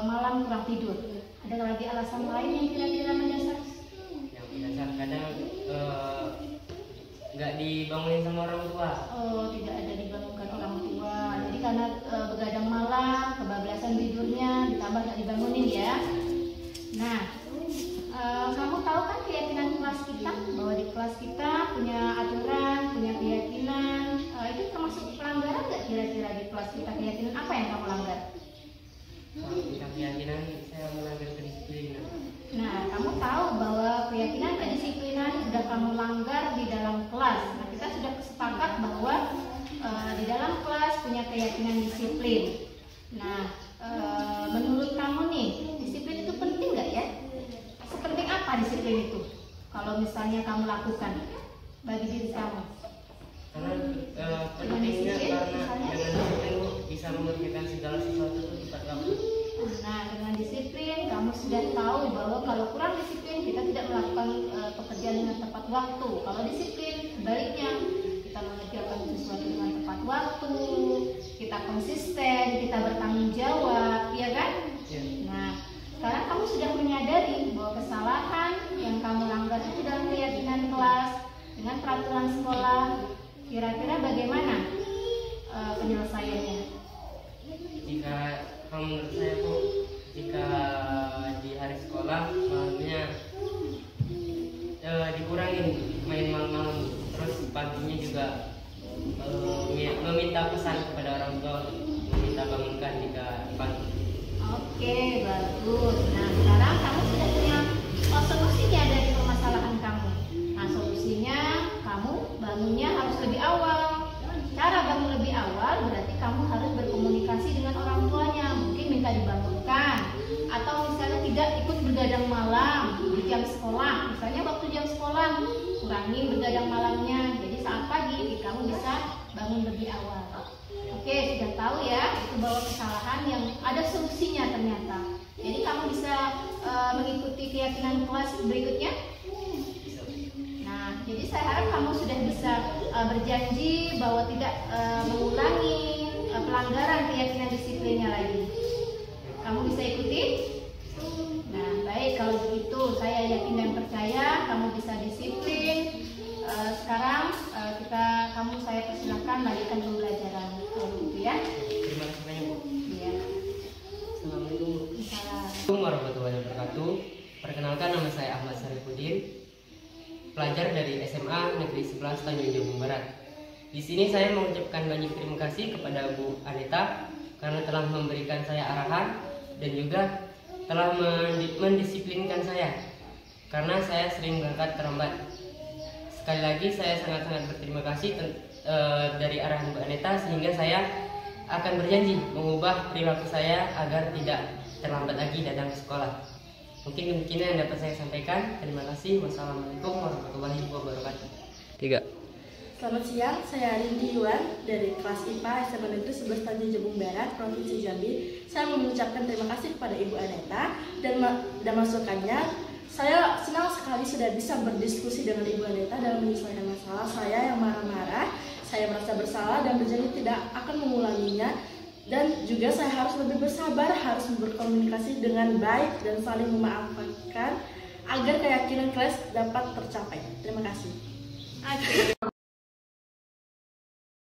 malam kurang tidur? Ada lagi alasan lain yang kira-kira mendasar? Yang mendasar kadang nggak dibangunin sama orang tua. Oh, tidak ada dibangunkan orang tua. Jadi karena begadang malam, kebablasan tidurnya, ditambah nggak dibangunin ya. Nah, kamu tahu kan keyakinan kelas kita, bahwa di kelas kita punya aturan, punya keyakinan. Itu termasuk pelanggaran nggak kira-kira di kelas kita? Keyakinan apa yang kamu langgar? Tentang keyakinan saya melanggar kedisiplinan. Nah, kamu tahu bahwa keyakinan kedisiplinan sudah kamu langgar di dalam kelas. Nah, kita sudah sepakat bahwa di dalam kelas punya keyakinan disiplin. Nah, menurut kamu nih, disiplin itu penting nggak ya? Sepenting apa disiplin itu? Kalau misalnya kamu lakukan bagi diri kamu? Karena pentingnya karena dengan disiplin bisa mengerjakan segala sesuatu itu tepat waktu. Nah, dengan disiplin kamu sudah tahu bahwa kalau kurang disiplin kita tidak melakukan pekerjaan dengan tepat waktu. Kalau disiplin sebaliknya, kita mengerjakan sesuatu dengan tepat waktu, kita konsisten, kita bertanggung jawab, ya kan? Ya. Nah, sekarang kamu sudah menyadari bahwa kesalahan yang kamu langgar itu dalam keyakinan kelas dengan peraturan sekolah. Kira-kira bagaimana penyelesaiannya? Jika kalau menurut saya Bu, jika di hari sekolah malamnya dikurangin main malam-malam, terus paginya juga meminta pesan kepada orang tua, meminta bangunkan jika pagi. Oke, bagus. Nah, sekarang kamu sudah punya solusinya dari permasalahan kamu. Nah, solusinya kamu bangunnya harus lebih awal. Cara bangun lebih awal berarti kamu harus berkomunikasi dengan orang tuanya. Mungkin minta dibangunkan, atau misalnya tidak ikut begadang malam di jam sekolah. Misalnya waktu jam sekolah kurangi begadang malamnya. Jadi saat pagi kamu bisa bangun lebih awal. Oke, sudah tahu ya, itu bahwa kesalahan yang ada solusinya ternyata. Jadi kamu bisa mengikuti keyakinan kelas berikutnya. Nah, jadi saya harap kamu sudah bisa berjanji bahwa tidak mengulangi pelanggaran keyakinan disiplinnya lagi. Kamu bisa ikuti? Nah, baik, kalau begitu saya yakin dan percaya kamu bisa disiplin. Sekarang saya persilakan lanjutkan pembelajaran kalau begitu ya. Terima kasih banyak Bu. Iya. Assalamualaikum. Assalamualaikum warahmatullahi wabarakatuh. Perkenalkan, nama saya Ahmad Sarifudin, pelajar dari SMA Negeri 11 Tanjung Jabung Barat. Di sini saya mengucapkan banyak terima kasih kepada Bu Aneta karena telah memberikan saya arahan dan juga telah mendisiplinkan saya karena saya sering berangkat terlambat. Sekali lagi saya sangat-sangat berterima kasih dari arahan Bu Aneta, sehingga saya akan berjanji mengubah perilaku saya agar tidak terlambat lagi datang ke sekolah. Mungkin demikian yang dapat saya sampaikan. Terima kasih. Wassalamualaikum warahmatullahi wabarakatuh. 3. Selamat siang, saya Rindi Yuan dari kelas IPA SMA Negeri 11 Tanjung Jabung Barat, Provinsi Jambi. Saya mengucapkan terima kasih kepada Ibu Aneta dan masukannya. Saya senang sekali sudah bisa berdiskusi dengan Ibu Aneta dalam menyelesaikan masalah saya yang marah-marah. Saya merasa bersalah dan berjanji tidak akan mengulanginya. Dan juga saya harus lebih bersabar, harus berkomunikasi dengan baik dan saling memaafkan agar keyakinan kelas dapat tercapai. Terima kasih.